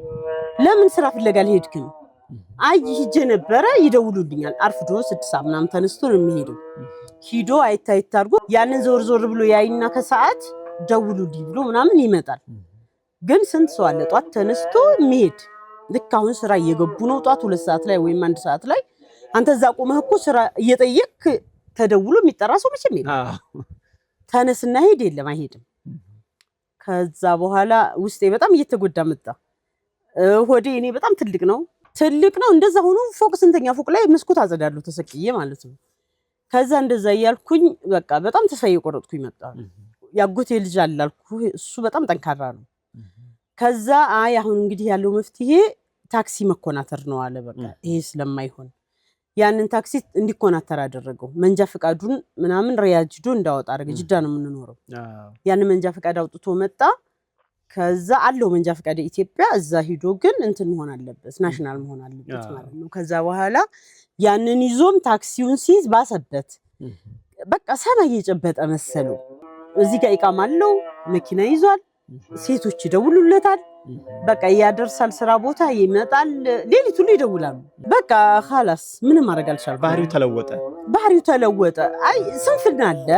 ለምን ስራ ፍለጋ አልሄድክም? አይ ሂጄ ነበረ ይደውሉልኛል። አርፍዶ 6 ሰዓት ምናምን ተነስቶ ነው የሚሄደው። ሂዶ አይታይታርጎ ያንን ዞር ብሎ ያይና ከሰዓት ደውሉልኝ ብሎ ምናምን ይመጣል። ግን ስንት ሰው አለ ጧት ተነስቶ የሚሄድ ልክ አሁን ስራ እየገቡ ነው ጧት 2 ሰዓት ላይ ወይም 1 ሰዓት ላይ አንተ እዛ ቆመህ እኮ ስራ እየጠየቅ ተደውሎ የሚጠራ ሰው መቼም የለም። ተነስና ሄድ የለም አይሄድም። ከዛ በኋላ ውስጤ በጣም እየተጎዳ መጣ። ሆዴ እኔ በጣም ትልቅ ነው እንደዛ ሆኖ ፎቅ ስንተኛ ፎቅ ላይ መስኮት አጸዳለሁ ተሰቅዬ ማለት ነው። ከዛ እንደዛ እያልኩኝ በቃ በጣም ተስፋ እየቆረጥኩኝ መጣ። ያጎቴ ልጅ አላልኩ እሱ በጣም ጠንካራ ነው። ከዛ አይ አሁን እንግዲህ ያለው መፍትሄ ታክሲ መኮናተር ነው አለ። በቃ ይሄ ስለማይሆን ያንን ታክሲ እንዲኮናተር አደረገው። መንጃ ፈቃዱን ምናምን ሪያድ ሂዶ እንዳወጣ አደረገ። ጅዳ ነው የምንኖረው። ያንን መንጃ ፈቃድ አውጥቶ መጣ። ከዛ አለው መንጃ ፈቃድ ኢትዮጵያ እዛ ሂዶ ግን እንትን መሆን አለበት ናሽናል መሆን አለበት ማለት ነው። ከዛ በኋላ ያንን ይዞም ታክሲውን ሲይዝ ባሰበት። በቃ ሰማይ እየጨበጠ መሰለው። እዚህ ጋር ኢቃማ አለው መኪና ይዟል። ሴቶች ይደውሉለታል። በቃ ያደርሳል ስራ ቦታ ይመጣል። ሌሊቱ ላይ ይደውላሉ። በቃ خلاص ምንም ማድረግ አልቻልኩም። ባህሪው ተለወጠ። አይ ስንፍና አለ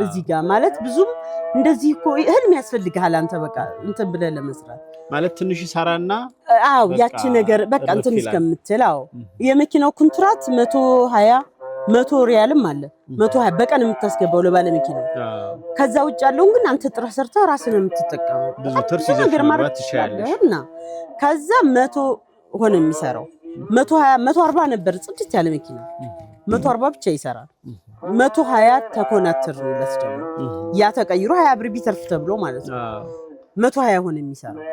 እዚህ ጋር ማለት ብዙም እንደዚህ እኮ ህልም ያስፈልጋል አንተ በቃ እንትን ብለህ ለመስራት ማለት ትንሽ ሰራና አው ያቺ ነገር በቃ እንትን እስከምትላው የመኪናው ኮንትራት 100 ሪያልም አለ 120 በቀን የምታስገባው ለባለ መኪናው። ከዛ ውጭ ያለውን ግን አንተ ጥራ ሰርተህ ራስህን የምትጠቀመው ብዙ ትርፍ ይዘህ ማለት ትችላለህና ከዛ 100 ሆነ የሚሰራው 120 140 ነበር ጽድት ያለ መኪና 140 ብቻ ይሰራል። 120 ተኮናተርለት ደግሞ ያ ተቀይሮ 20 ብር ቢተርፍ ተብሎ ማለት ነው 120 ሆነ የሚሰራው።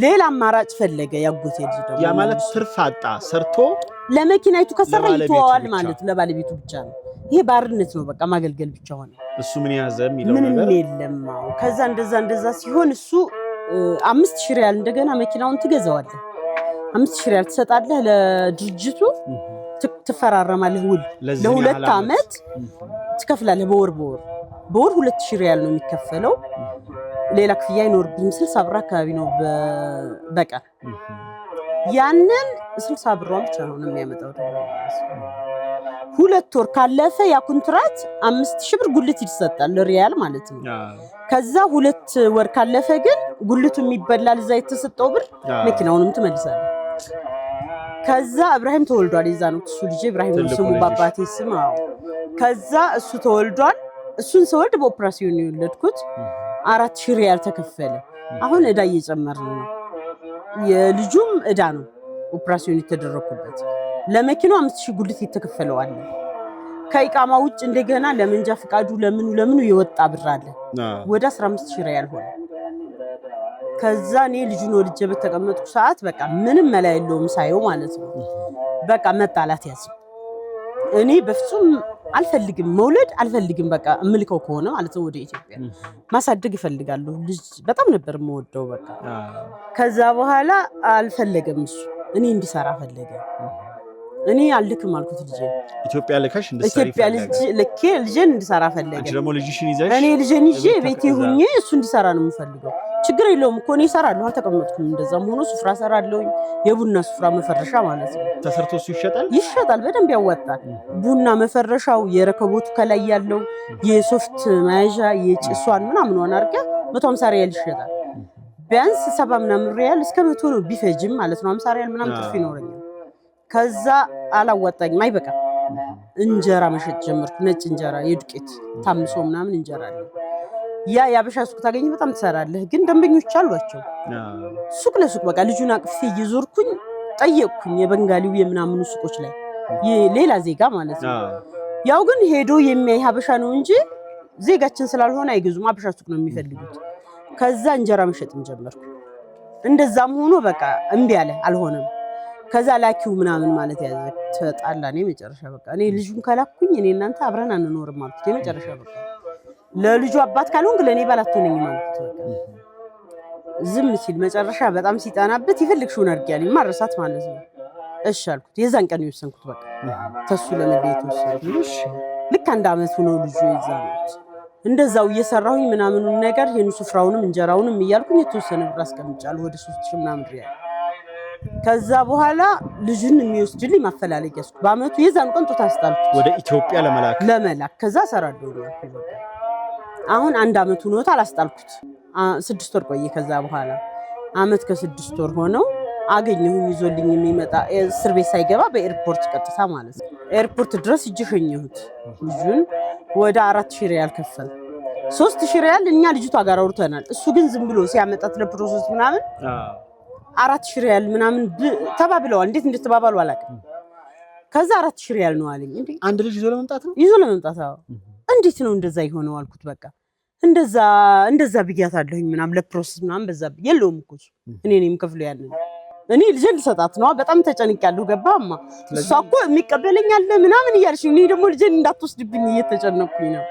ሌላ አማራጭ ፈለገ ያጎቴ ልጅ ደግሞ ያ ማለት ትርፍ አጣ ሰርቶ ለመኪናይቱ ከሰራ ይተዋል ማለት ለባለቤቱ ብቻ ነው። ይሄ ባርነት ነው በቃ ማገልገል ብቻ ሆነ። እሱ ምን ያዘ የሚለው ነገር ምን የለም። ከዛ እንደዛ ሲሆን እሱ 5000 ሪያል እንደገና መኪናውን ትገዛዋለህ 5000 ሪያል ትሰጣለህ ለድርጅቱ ትፈራረማለህ ውል ለ2 አመት ትከፍላለህ። በወር 2000 ሪያል ነው የሚከፈለው። ሌላ ክፍያ አይኖርብኝም። 60 ብር አካባቢ ነው በቀን። ያንን 60 ብሯን ብቻ ነው የሚያመጣው። 2 ወር ካለፈ ያ ኮንትራት 5000 ብር ጉልት ይሰጣል ሪያል ማለት ነው። ከዛ 2 ወር ካለፈ ግን ጉልቱ የሚበላል እዛ የተሰጠው ብር መኪናውንም ትመልሳለህ። ከዛ ኢብራሂም ተወልዷል። ይዛ ነው እሱ ልጅ ኢብራሂም ነው ስሙ ባባቴ ስም። ከዛ እሱ ተወልዷል። እሱን ሰወልድ በኦፕራሲዮን ነው የወለድኩት። 4000 ሪያል ተከፈለ። አሁን እዳ እየጨመርን ነው። የልጁም እዳ ነው ኦፕራሲዮን የተደረኩበት። ለመኪናው 5000 ጉልት የተከፈለው አለ። ከኢቃማ ውጭ እንደገና ለመንጃ ፈቃዱ ለምኑ የወጣ ብር አለ ወደ 15000 ሪያል ሆነ። ከዛ እኔ ልጁን ወልጄ በተቀመጥኩ ሰዓት በቃ ምንም መላ የለውም ሳየው ማለት ነው። በቃ መጣላት ያዝ። እኔ በፍጹም አልፈልግም መውለድ አልፈልግም። በቃ እምልከው ከሆነ ማለት ነው ወደ ኢትዮጵያ ማሳደግ እፈልጋለሁ። ልጅ በጣም ነበር የምወደው በቃ። ከዛ በኋላ አልፈለገም እሱ እኔ እንዲሰራ ፈለገ። እኔ አልልክም አልኩት ልጄ ኢትዮጵያ ልከሽ እንድትሰሪ ልጄን እንድሰራ ፈለገ። አንቺ ደግሞ ልጅሽን ይዘሽ እኔ ልጄን ይዤ ቤቴ ሁኜ እሱ እንዲሰራ ነው የምፈልገው። ችግር የለውም እኮ እኔ እሰራለሁ፣ አልተቀመጥኩም። እንደዛም ሆኖ ሱፍራ እሰራለሁ፣ የቡና ሱፍራ መፈረሻ ማለት ነው። ተሰርቶ እሱ ይሸጣል፣ በደንብ ያዋጣል። ቡና መፈረሻው የረከቦቱ ከላይ ያለው የሶፍት መያዣ የጭሷን ምናምን ሆነ አድርገህ 150 ሪያል ይሸጣል። ቢያንስ 70 ምናምን ሪያል እስከ 100 ነው ቢፈጅም ማለት ነው። 50 ሪያል ምናምን ትርፍ ይኖረኛል። ከዛ አላዋጣኝም፣ አይበቃም። እንጀራ መሸጥ ጀመርኩ። ነጭ እንጀራ የዱቄት ታምሶ ምናምን እንጀራ አለ። ያበሻ ሱቅ ታገኝ በጣም ትሰራለህ፣ ግን ደንበኞች አሏቸው። ሱቅ ለሱቅ በቃ ልጁን አቅፌ እየዞርኩኝ ጠየቅኩኝ። የበንጋሊው የምናምኑ ሱቆች ላይ ሌላ ዜጋ ማለት ነው። ያው ግን ሄዶ የሚያይ ሀበሻ ነው እንጂ ዜጋችን ስላልሆነ አይገዙም። ሀበሻ ሱቅ ነው የሚፈልጉት። ከዛ እንጀራ መሸጥም ጀመርኩ። እንደዛም ሆኖ በቃ እምቢ አለ፣ አልሆነም። ከዛ ላኪው ምናምን ማለት ያዘ። ተጣላኔ መጨረሻ በቃ እኔ ልጁን ከላኩኝ እኔ እናንተ አብረን አንኖርም ማለት የመጨረሻ በቃ ለልጁ አባት ካልሆንክ ለኔ ባል አትሆነኝ ማለት በቃ ዝም ሲል መጨረሻ በጣም ሲጣናበት ይፈልግሽውን አድርጊያለኝ ማረሳት ማለት ነው። እሺ አልኩት። የዛን ቀን የወሰንኩት በቃ ተሱ ለመለየት ወሰንኩት። ልክ 1 አመት ነው ልጁ የዛን እንደዛው እየሰራሁኝ ምናምን ነገር የንሱ ሱፍራውንም እንጀራውንም እያልኩኝ የተወሰነ ብር አስቀምጫለሁ ወደ 3000 ምናምን ሪያል። ከዛ በኋላ ልጅን የሚወስድልኝ ማፈላለግ ያስኩ በአመቱ የዛን ቀን ጦታ አስጣልኩት ወደ ኢትዮጵያ ለመላክ ከዛ ሰራለሁ። አሁን 1 አመት ሆኖት አላስጣልኩት 6 ወር ቆየ። ከዛ በኋላ አመት ከ6 ወር ሆነው አገኘሁኝ ይዞልኝ የሚመጣ እስር ቤት ሳይገባ በኤርፖርት ቀጥታ ማለት ነው ኤርፖርት ድረስ እጅ ሸኘሁት። ልጁን ወደ 4000 ሪያል ከፈል 3000 ሪያል እኛ ልጅቷ ጋር አውርተናል። እሱ ግን ዝም ብሎ ሲያመጣት ለፕሮሰስ ምናምን 4000 ሪያል ምናምን ተባብለዋል። እንዴት እንደተባባሉ አላውቅም። ከዛ 4000 ሪያል ነው አለኝ። እንዴ አንድ ልጅ ይዞ ለመምጣት አዎ እንዴት ነው እንደዛ ይሆነው አልኩት። በቃ እንደዛ ብያታለሁኝ ምናምን ለፕሮሰስ ምናምን በዛ የለውም እኮ እኔ ነኝ ከፍለው ያንን እኔ ልጅን ልሰጣት ነው። በጣም ተጨንቄያለሁ። ገባማ እሷ እኮ የሚቀበለኝ አለ ምናምን እያልሽ እኔ ደግሞ ልጅን እንዳትወስድብኝ እየተጨነቅኩኝ ነው።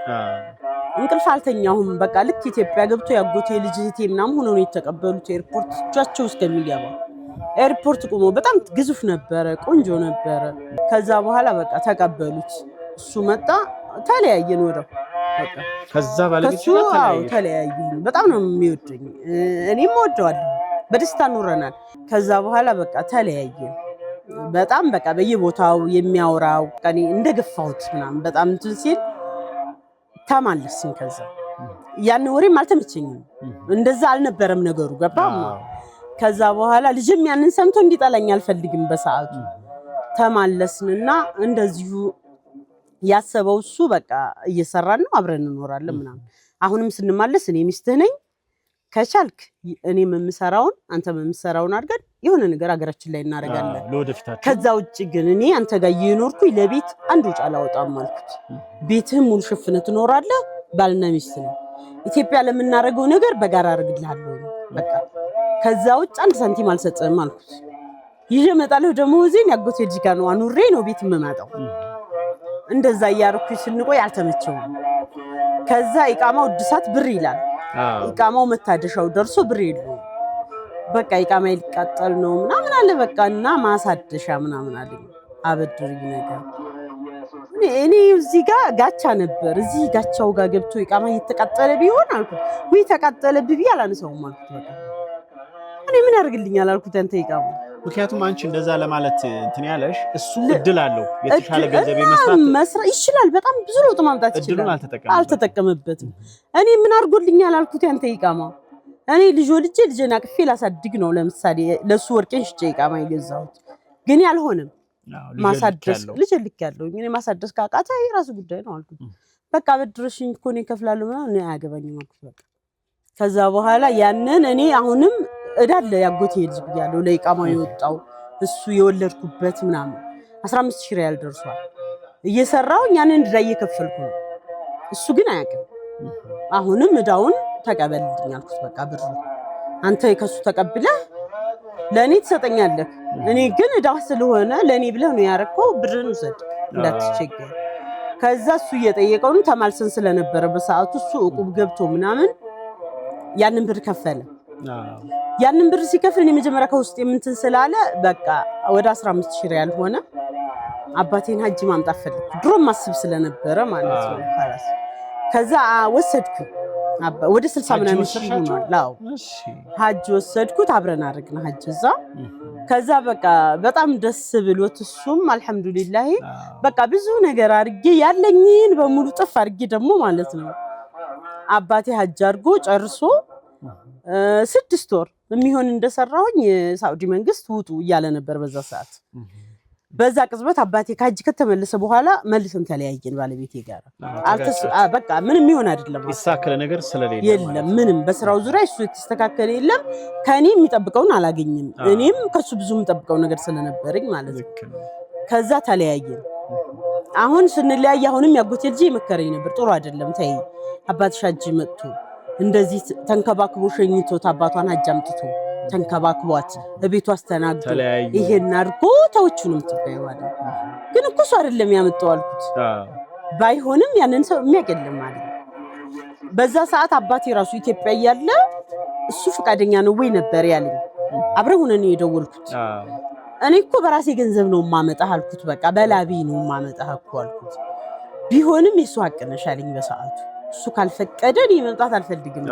እንቅልፍ አልተኛሁም። በቃ ልክ ኢትዮጵያ ገብቶ ያጎቴ ልጅ እህቴ ምናምን ሆኖ ነው የተቀበሉት። ኤርፖርት እጃቸው እስከሚገባ ኤርፖርት ቆሞ በጣም ግዙፍ ነበረ፣ ቆንጆ ነበረ። ከዛ በኋላ በቃ ተቀበሉት። እሱ መጣ፣ ተለያየን። ወደው በቃ ከዛ ባለቤት ተለያየን። በጣም ነው የሚወደኝ፣ እኔም ወደዋለሁ። በደስታ ኑረናል። ከዛ በኋላ በቃ ተለያየን። በጣም በቃ በየቦታው የሚያወራው ቀኔ እንደገፋሁት ምናምን በጣም እንትን ሲል ተማለስን። ከዛ ያን ወሬም አልተመቸኝም። እንደዛ አልነበረም ነገሩ ገባማ። ከዛ በኋላ ልጅም ያንን ሰምቶ እንዲጠላኝ አልፈልግም። በሰዓቱ ተማለስንና እንደዚሁ ያሰበው እሱ በቃ እየሰራን ነው አብረን እንኖራለን ምናምን። አሁንም ስንማለስ እኔ ሚስትህ ነኝ ከቻልክ እኔ የምሰራውን አንተ የምሰራውን አድርገን የሆነ ነገር አገራችን ላይ እናደርጋለን። ከዛ ውጭ ግን እኔ አንተ ጋር እየኖርኩኝ ለቤት አንድ ወጪ አላወጣም አልኩት። ቤትህም ሙሉ ሸፍነህ ትኖራለህ፣ ባልና ሚስት ነው። ኢትዮጵያ ለምናደርገው ነገር በጋራ አድርግልሃለሁ በቃ። ከዛ ውጭ 1 ሳንቲም አልሰጥህም አልኩት። ይዤ እመጣለሁ ደሞዜን ያጎቴ ልጅ ጋር ነው አኑሬ ነው ቤት የምመጣው። እንደዛ እያደረኩኝ ስንቆይ አልተመቸውም። ከዛ ኢቃማው እድሳት ብር ይላል። ኢቃማው መታደሻው ደርሶ ብር የለውም። በቃ ኢቃማ ይልቃጠል ነው ምናምን አለ በቃ እና ማሳደሻ ምናምን አለ አበድርኝ ነገር። እኔ እዚህ ጋር ጋቻ ነበር። እዚህ ጋቻው ጋር ገብቶ ኢቃማ እየተቃጠለ ቢሆን አልኩት ወይ ተቃጠለ ብዬ አላነሳውም አልኩት። በቃ እኔ ምን ያደርግልኛል አልኩት አንተ ኢቃማ። ምክንያቱም አንቺ እንደዛ ለማለት እንትን ያለሽ እሱ እድል አለው የተሻለ ገንዘብ መስራት ይችላል። በጣም ብዙ ለውጥ ማምጣት ይችላል። አልተጠቀመበትም። እኔ ምን አድርጎልኛል አልኩት አንተ ኢቃማ። እኔ ልጄን አቅፌ ላሳድግ ነው። ለምሳሌ ለሱ ወርቄን ሽጬ ኢቃማ የገዛሁት ግን ያልሆነም ማሳደስ ልጅ ልክ ያለው እኔ ማሳደስ ካቃታ የራሱ ጉዳይ ነው አልኩት። በቃ በድረሽኝ እኮ እኔ ከፍላለሁ ምናምን እኔ አያገባኝም አልኩት። በቃ ከዛ በኋላ ያንን እኔ አሁንም እዳለ ያጎቴ ልጅ ብያለሁ ለኢቃማው የወጣው እሱ የወለድኩበት ምናምን 15000 ሪያል ደርሷል። እየሰራው ያንን እንዳ እየከፈልኩ ነው። እሱ ግን አያውቅም። አሁንም እዳውን ተቀበልልኝ አልኩት። በቃ ብሩ አንተ ከሱ ተቀብለህ ለኔ ትሰጠኛለህ። እኔ ግን እዳ ስለሆነ ለኔ ብለህ ነው ያረከው፣ ብርን ውሰድ እንዳትቸገር። ከዛ እሱ እየጠየቀው ነው። ተማልሰን ስለነበረ በሰዓቱ እሱ ዕቁብ ገብቶ ምናምን ያንን ብር ከፈለ። ያንን ብር ሲከፍል እኔ መጀመሪያ ከውስጥ የምንትን ስላለ በቃ ወደ 15000 ሪያል ሆነ። አባቴን ሀጅ ማምጣት ፈልኩ ድሮም ማስብ ስለነበረ ማለት ነው خلاص ከዛ ወሰድኩ ወደ 60 ምናምን ሺህ ሆኗል ላው ሀጅ ወሰድኩት አብረን አድርግና ሀጅ እዛ ከዛ በቃ በጣም ደስ ብሎት እሱም አልহামዱሊላህ በቃ ብዙ ነገር አድርጌ ያለኝን በሙሉ ጥፍ አድርጌ ደግሞ ማለት ነው አባቴ ሀጅ አድርጎ ጨርሶ 6 ወር የሚሆን እንደሰራሁኝ ሳውዲ መንግስት ውጡ ይያለ ነበር በዛ ሰዓት በዛ ቅጽበት አባቴ ካጅ ከተመለሰ በኋላ መልሰን ተለያየን ባለቤቴ ጋር በቃ ምንም ይሆን አይደለም ይሳከለ ነገር ስለሌለ የለም ምንም በስራው ዙሪያ እሱ የተስተካከለ የለም ከኔ የሚጠብቀውን አላገኝም እኔም ከሱ ብዙ የሚጠብቀው ነገር ስለነበረኝ ማለት ነው ከዛ ተለያየን አሁን ስንለያይ አሁንም ያጎቴ ልጅ ይመከረኝ ነበር ጥሩ አይደለም ተይ አባትሽ ሀጅ መጥቶ እንደዚህ ተንከባክቦ ሸኝቶት አባቷን ሀጅ አምጥቶ ተንከባክቧት በቤቱ አስተናግዶ ይሄን አድርጎ ተውቹንም ትበይዋል ግን እኮ እሱ አይደለም ያመጣው አልኩት ባይሆንም ያንን ሰው የሚያቀልም ማለት በዛ ሰዓት አባቴ ራሱ ኢትዮጵያ ያለ እሱ ፍቃደኛ ነው ወይ ነበር ያለኝ አብረን ሆነን የደወልኩት እኔ እኮ በራሴ ገንዘብ ነው ማመጣህ አልኩት በቃ በላቢ ነው ማመጣህ እኮ አልኩት ቢሆንም የሱ ሐቅነሽ አለኝ በሰዓቱ እሱ ካልፈቀደ እኔ መምጣት አልፈልግም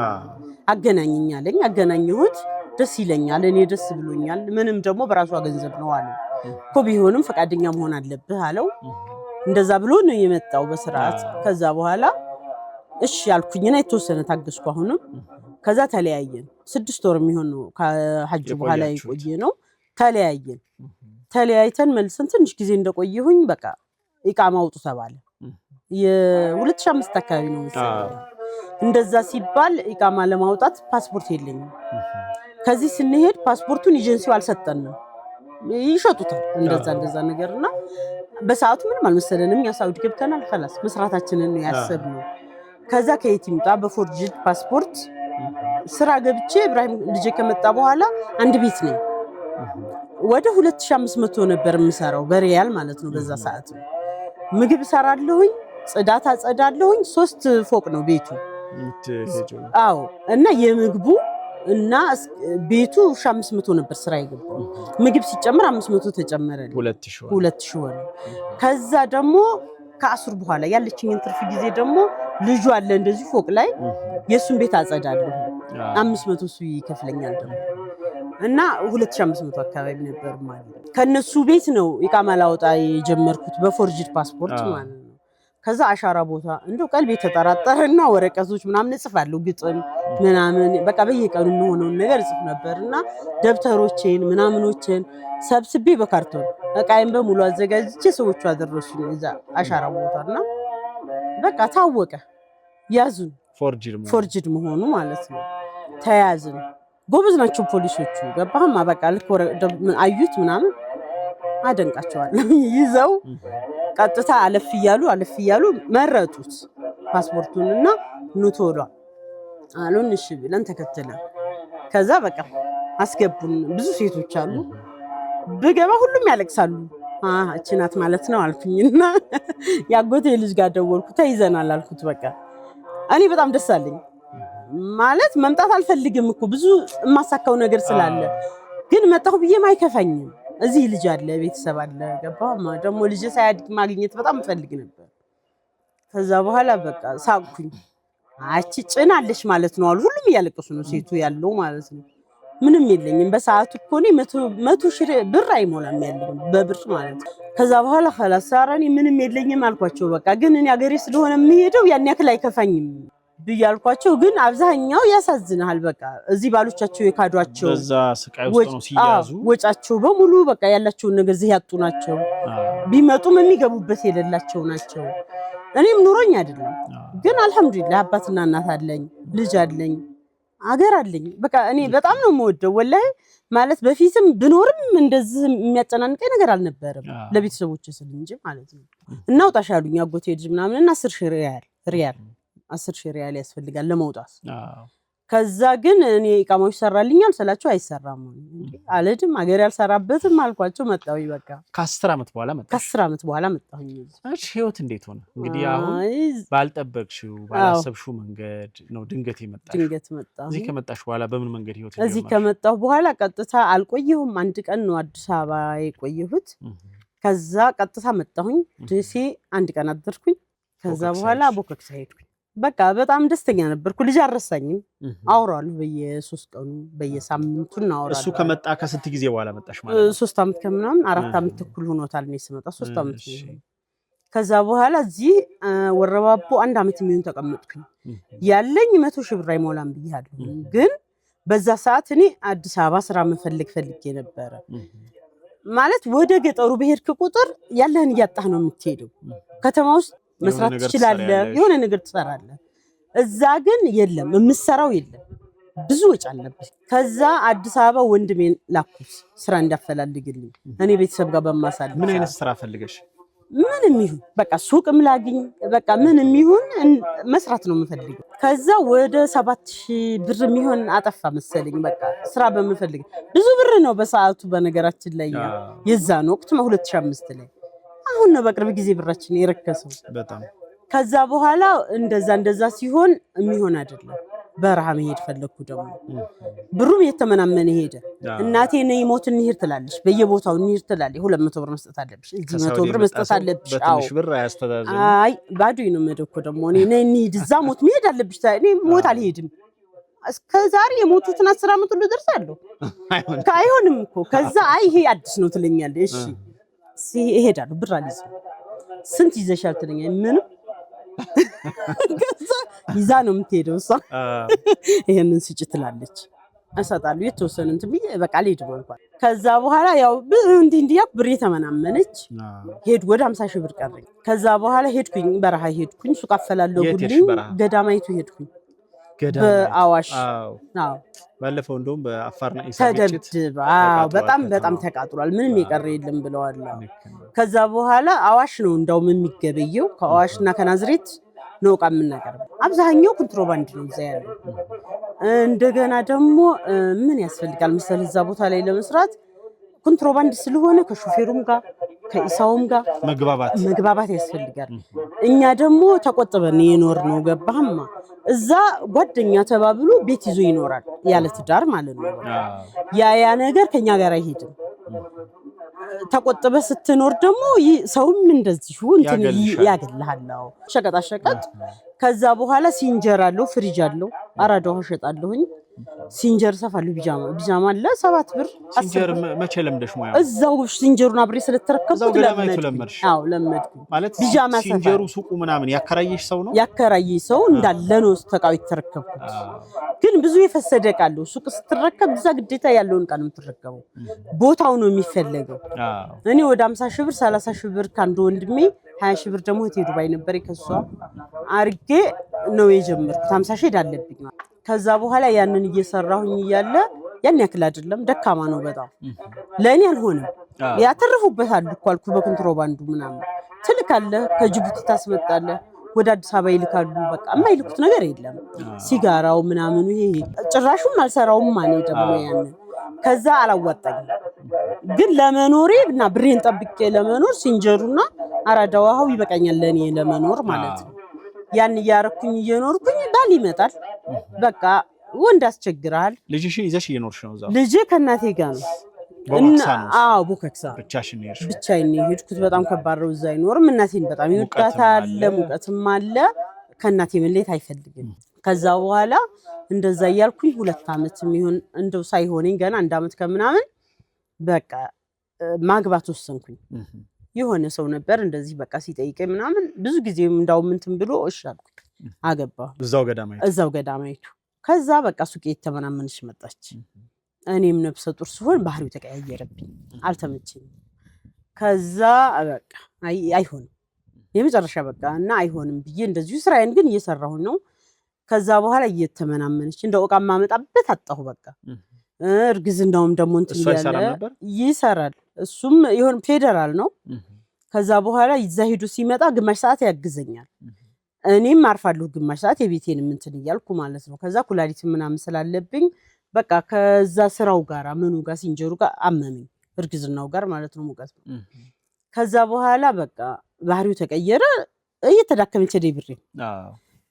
አገናኝኛለኝ አገናኘሁት ደስ ይለኛል እኔ ደስ ብሎኛል ምንም ደግሞ በራሷ ገንዘብ ነው አለ እኮ ቢሆንም ፈቃደኛ መሆን አለብህ አለው እንደዛ ብሎ ነው የመጣው በስርዓት ከዛ በኋላ እሺ ያልኩኝና የተወሰነ ታገስኩ አሁንም ከዛ ተለያየን 6 ወር የሚሆን ነው ከሐጅ በኋላ ይቆየ ነው ተለያይተን መልሰን ትንሽ ጊዜ እንደቆየሁኝ በቃ ኢቃማ አውጡ ተባለ የ2005 አካባቢ ነው እንደዛ ሲባል ኢቃማ ለማውጣት ፓስፖርት የለኝም ከዚህ ስንሄድ ፓስፖርቱን ኤጀንሲው አልሰጠንም ይሸጡታል እንደዛ ነገርና በሰዓቱ ምንም አልመሰለንም ያ ሳውዲ ገብተናል خلاص መስራታችንን ነው ያሰብነው ከዛ ከየቲምጣ በፎርጅድ ፓስፖርት ስራ ገብቼ ኢብራሂም ልጅ ከመጣ በኋላ አንድ ቤት ነኝ ወደ 2500 ነበር የምሰራው በሪያል ማለት ነው በዛ ሰዓት ምግብ ሰራለሁኝ ጽዳት አጸዳለሁኝ 3 ፎቅ ነው ቤቱ አዎ እና የምግቡ እና ቤቱ 500 ነበር ስራ ይገባው ምግብ ሲጨመር 500 ተጨመረ 2000 ወር ከዛ ደግሞ ከአስር በኋላ ያለችኝን ትርፍ ጊዜ ደግሞ ልጁ አለ እንደዚህ ፎቅ ላይ የሱን ቤት አጸዳለሁ 500 ሱ ይከፍለኛል ደግሞ እና 2500 አካባቢ ነበር ማለት ከነሱ ቤት ነው ኢቃማ ላውጣ የጀመርኩት በፎርጅድ ፓስፖርት ማለት ነው ከዛ አሻራ ቦታ እንደው ቀልቤ ተጠራጠረና ወረቀቶች ምናምን ጽፋለሁ ግጥም ምናምን በቃ በየቀኑ ሆነው ነገር ጽፍ ነበርና ደብተሮቼን ምናምኖችን ሰብስቤ በካርቶን እቃዬን በሙሉ አዘጋጅቼ ሰዎቹ አደረሱኝ እዛ አሻራ ቦታና በቃ ታወቀ ያዙን ፎርጅድ መሆኑ ማለት ነው ተያዝን ጎበዝ ናቸው ፖሊሶቹ ገባህማ በቃ ልክ አዩት ምናምን አደንቃቸዋለሁ ይዘው ቀጥታ አለፍ ይያሉ መረጡት ፓስፖርቱንና ኑቶሎ አሉን እሺ ብለን ተከተለን ከዛ በቃ አስገቡን ብዙ ሴቶች አሉ በገባ ሁሉም ያለቅሳሉ እቺ ናት ማለት ነው አልኩኝና ያጎቴ ልጅ ጋር ደወልኩ ተይዘናል አልኩት በቃ እኔ በጣም ደስ አለኝ ማለት መምጣት አልፈልግም እኮ ብዙ ማሳካው ነገር ስላለ ግን መጣሁ ብዬ ማይከፋኝም እዚህ ልጅ አለ ቤተሰብ አለ ገባማ ደግሞ ልጅ ሳያድግ ማግኘት በጣም ፈልግ ነበር ከዛ በኋላ በቃ ሳቅኩኝ አቺ ጭናለሽ ማለት ነው አሉ ሁሉም ያለቀሱ ነው ሴቱ ያለው ማለት ነው ምንም የለኝም በሰዓቱ እኮ ነው 100 ሺህ ብር አይሞላም ያለው በብር ማለት ከዛ በኋላ خلاص አራኒ ምንም የለኝም አልኳቸው በቃ ግን እኔ አገሬ ስለሆነ የምሄደው ያን ያክል አይከፋኝም ብያልኳቸው ግን አብዛኛው ያሳዝናል በቃ እዚህ ባሎቻቸው የካዷቸው በዛ ስቃይ ውስጥ ነው ሲያዙ ወጫቸው በሙሉ በቃ ያላቸው ነገር እዚህ ያጡ ናቸው ቢመጡም የሚገቡበት የሌላቸው ናቸው እኔም ኑሮኝ አይደለም ግን አልহামዱሊላህ አባትና እናት አለኝ ልጅ አለኝ አገር አለኝ በቃ እኔ በጣም ነው የምወደው ወላሂ ማለት በፊትም ብኖርም እንደዚህ የሚያጨናንቀኝ ነገር አልነበረም ለቤተሰቦቼ ስል እንጂ ማለት ነው እናውጣሽ አሉኝ አጎቴ ልጅ ምናምንና 10 ሺህ ሪያል 10 ሺህ ሪያል ያስፈልጋል ለመውጣት ከዛ ግን እኔ ኢቃማዎች ሰራልኛል ስላቸው አይሰራም አለድም አገር ያልሰራበትም አልኳቸው መጣው በቃ ከ10 አመት በኋላ መጣሁኝ እሺ ህይወት እንዴት ሆነ እንግዲህ አሁን ባልጠበቅሽው ባላሰብሽው መንገድ ነው ድንገት መጣሁ እዚህ ከመጣሽ በኋላ በምን መንገድ ህይወት እዚህ ከመጣሁ በኋላ ቀጥታ አልቆየሁም አንድ ቀን ነው አዲስ አበባ የቆየሁት ከዛ ቀጥታ መጣሁኝ ደሴ አንድ ቀን አደርኩኝ ከዛ በኋላ ቦከክስ ሄድኩኝ በቃ በጣም ደስተኛ ነበርኩ ልጅ አረሳኝም አውራለሁ በየ3 ቀኑ በየሳምንቱ እናወራለን እሱ ከመጣ ከስንት ጊዜ በኋላ መጣሽ ማለት 3 አመት ከምናምን 4 አመት ተኩል ሆኖታል ነው ሲመጣ 3 አመት ከዛ በኋላ እዚህ ወረባቦ 1 አመት የሚሆን ተቀመጥኩኝ ያለኝ 100 ሺህ ብር አይሞላም ብያለሁ ግን በዛ ሰዓት እኔ አዲስ አበባ ስራ መፈልግ ነበር ማለት ወደ ገጠሩ በሄድክ ቁጥር ያለህን ያጣህ ነው የምትሄደው ከተማ ውስጥ መስራት ትችላለህ የሆነ ነገር ትሰራለህ እዛ ግን የለም የምሰራው የለም ብዙ ወጭ አለበት ከዛ አዲስ አበባ ወንድሜን ላኩት ስራ እንዳፈላልግልኝ እኔ ቤተሰብ ጋር በማሳል ምን አይነት ስራ ፈልገሽ ምንም ይሁን በቃ ሱቅም ላግኝ በቃ ምንም ይሁን መስራት ነው የምፈልገው ከዛ ወደ 7000 ብር የሚሆን አጠፋ መሰለኝ በቃ ስራ በመፈልግ ብዙ ብር ነው በሰዓቱ በነገራችን ላይ የዛን ወቅት 2005 ላይ አሁን ነው በቅርብ ጊዜ ብራችን የረከሰው በጣም ከዛ በኋላ እንደዛ ሲሆን የሚሆን አይደለም በረሃ መሄድ ፈለኩ ደግሞ ብሩም የተመናመነ ሄደ እናቴ ነይ ሞት እንሂድ ትላለች በየቦታው እንሂድ ትላለች 200 ብር መስጠት አለብሽ እዚህ 100 ብር መስጠት አለብሽ በትንሽ ብር አያስተዳዘም አይ ባዶኝ ነው መደኮ ደግሞ እኔ ነይ እንሂድ እዛ ሞት መሄድ አለብሽ እኔ ሞት አልሄድም እስከዛሬ የሞቱትን 10 አመት ሁሉ ደርሳለሁ አይሆንም እኮ ከዛ አይ ይሄ አዲስ ነው ትለኛለች እሺ ይሄዳሉ ብር አልይዝ ስንት ይዘሻል ትለኛለች ምንም ከዛ ይዛ ነው የምትሄደው እሷ ይሄንን ስጭ ትላለች አሳጣሉ የተወሰነ እንትን በቃ ልሄድ እንኳን ከዛ በኋላ ያው እንዲያ ብር የተመናመነች ሄድ ወደ 50 ሺህ ብር ቀረኝ ከዛ በኋላ ሄድኩኝ በረሃ ሄድኩኝ ሱቅ አፈላለጉልኝ ገዳማይቱ ሄድኩኝ በአዋሽ አዎ ባለፈው እንደውም በአፋርና ኢሳቤት በጣም ተቃጥሏል ምንም የቀረ የለም ብለዋል ከዛ በኋላ አዋሽ ነው እንዳው የሚገበየው ከአዋሽና ከናዝሬት ነው ቃም እናቀርብ አብዛኛው ኮንትሮባንድ ነው እዛ ያለው እንደገና ደግሞ ምን ያስፈልጋል መሰል እዛ ቦታ ላይ ለመስራት ኮንትሮባንድ ስለሆነ ከሹፌሩም ጋር ከኢሳውም ጋር መግባባት ያስፈልጋል እኛ ደግሞ ተቆጥበን የኖር ነው ገባህማ እዛ ጓደኛ ተባብሎ ቤት ይዞ ይኖራል ያለ ትዳር ማለት ነው ያ ነገር ከኛ ጋር አይሄድም ተቆጥበ ስትኖር ደግሞ ሰውም እንደዚህ እንትን ያገላል ሸቀጣ ሸቀጥ ከዛ በኋላ ሲንጀር አለው ፍሪጅ አለው አራዳው ሸጣለሁኝ ሲንጀር ሰፋለሁ ቢጃማ አለ 7 ብር ሲንጀር መቼ ለምደሽ ሙያ እዛው ሲንጀሩን አብሬ ስለተረከብኩ ለመድኩ አዎ ለመድኩ ማለት ቢጃማ ሲንጀሩ ሱቁ ምናምን ያከራየሽ ሰው ነው ያከራየሽ ሰው እንዳለ ነው ተቃው የተረከብኩት ግን ብዙ የፈሰደ ቃለው ሱቅ ስትረከብ እዛ ግዴታ ያለውን ቃል የምትረከበው ቦታው ነው የሚፈልገው እኔ ወደ 50 ሺህ ብር 30 ሺህ ብር ካንዶ ወንድሜ 20 ሺህ ብር ደግሞ ዱባይ ነበር ከሷ አርጌ ነው የጀመርኩት 50 ሺህ ዳለብኝ ከዛ በኋላ ያንን እየሰራሁኝ ይያለ ያን ያክል አይደለም ደካማ ነው በጣም ለኔ አልሆነም ያተርፉበታል እኮ አልኩ በኮንትሮባንዱ ምናምን ትልካለ ከጅቡቲ ታስመጣለ ወደ አዲስ አበባ ይልካሉ በቃ የማይልኩት ነገር የለም ሲጋራው ምናምን ይሄ ጭራሹም አልሰራውም ማለት ደግሞ ያንን ከዛ አላወጣኝ ግን ለመኖሬ እና ብሬን ጠብቄ ለመኖር ሲንጀሩና አራዳው ውሃው ይበቃኛል ለኔ ለመኖር ማለት ነው ያን ያረኩኝ እየኖርኩኝ ባል ይመጣል በቃ ወንድ አስቸግራል ልጅሽን ይዘሽ እየኖርሽ ነው እዛው ልጅ ከናቴ ጋር ነው ቦከክሳ ብቻሽን ነሽ ብቻዬን ሄድኩት በጣም ከባድ ነው እዛ አይኖርም እናቴን በጣም ይወዳታል ሙቀትም አለ ከናቴ መለየት አይፈልግም ከዛ በኋላ እንደዛ ያልኩኝ 2 አመት የሚሆን እንደው ሳይሆነኝ ገና 1 አመት ከምናምን በቃ ማግባት ወሰንኩኝ የሆነ ሰው ነበር እንደዚህ በቃ ሲጠይቀኝ ምናምን ብዙ ጊዜ እንዳው እንትን ብሎ እሺ አልኩኝ አገባሁ እዛው ገዳማይቱ ከዛ በቃ ሱቄ ተመናመንሽ መጣች እኔም ነፍሰ ጡር ሲሆን ባህሪው ተቀያየረብኝ አልተመቸኝም ከዛ በቃ አይሆንም የመጨረሻ በቃ እና አይሆንም ብዬ እንደዚህ ስራዬን ግን እየሰራሁ ነው ከዛ በኋላ እየተመናመንሽ እንደው ዕቃ ማመጣበት አጣሁ በቃ እርግዝናውም ደግሞ እንትን ይሰራል እሱም ይሁን ፌደራል ነው ከዛ በኋላ ይዛሂዱ ሲመጣ ግማሽ ሰዓት ያግዘኛል እኔም አርፋለሁ ግማሽ ሰዓት የቤቴን እንትን ይያልኩ ማለት ነው ከዛ ኩላሊት ምናምን ስላለብኝ በቃ ከዛ ስራው ጋር ምኑ ጋር ሲንጀሩ ጋር አመመኝ እርግዝናው ጋር ማለት ነው ሙቀት ከዛ በኋላ በቃ ባህሪው ተቀየረ እየተዳከመች ደብሬ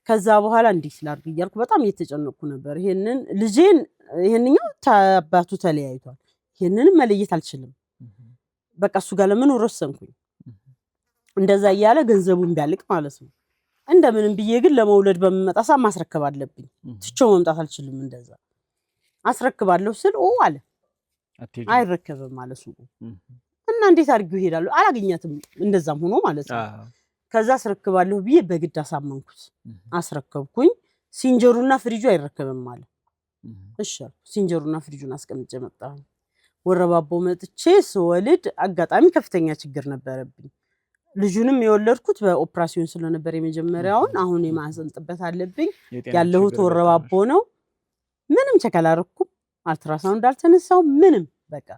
ከዛ በኋላ እንዲህ ስላርግ ይያልኩ በጣም እየተጨነቅኩ ነበር ይሄንን ልጄን ይሄንኛው ታባቱ ተለያይቷል ይሄንን መለየት አልችልም በቃ እሱ ጋር ለምን ወሰንኩኝ እንደዛ እያለ ገንዘቡን ቢያልቅ ማለት ነው እንደምንም ብዬ ግን ለመውለድ በመመጣ ሰዓት ማስረከብ አለብኝ ትቼው መምጣት አልችልም እንደዛ አስረክባለሁ ስል አለ አይረከብም ማለት ነው እና እንዴት አድርጌው እሄዳለሁ አላገኛትም እንደዛም ሆኖ ማለት ነው ከዛ አስረክባለሁ ብዬ በግድ አሳመንኩት አስረከብኩኝ ሲንጀሩና ፍሪጁ አይረከብም ማለት እሺ ሲንጀሩና ፍሪጁን አስቀምጬ መጣሁ ወረባቦ መጥቼ ስወልድ አጋጣሚ ከፍተኛ ችግር ነበረብኝ ልጁንም የወለድኩት በኦፕራሲዮን ስለነበር የመጀመሪያውን አሁን የማህፀን ጥበት አለብኝ ያለሁት ወረባቦ ነው ምንም ቸከላረኩም አልትራሳውንድ አልተነሳው ምንም በቃ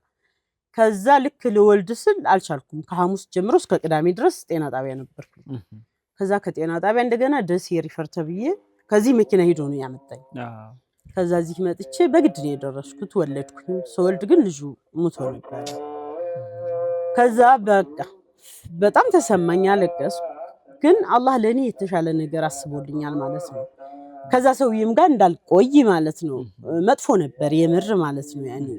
ከዛ ልክ ለወልድ ስል አልቻልኩም ከሐሙስ ጀምሮ እስከ ቅዳሜ ድረስ ጤና ጣቢያ ነበርኩ ከዛ ከጤና ጣቢያ እንደገና ደስ የሪፈር ተብዬ ከዚህ መኪና ሄዶ ነው ያመጣኝ ከዛ እዚህ መጥቼ በግድ ነው የደረስኩት ወለድኩኝ ስወልድ ግን ልጁ ሞቶ ነበር ከዛ በቃ በጣም ተሰማኝ አለቀስኩ ግን አላህ ለኔ የተሻለ ነገር አስቦልኛል ማለት ነው ከዛ ሰውዬም ጋር እንዳልቆይ ማለት ነው መጥፎ ነበር የምር ማለት ነው ያኔ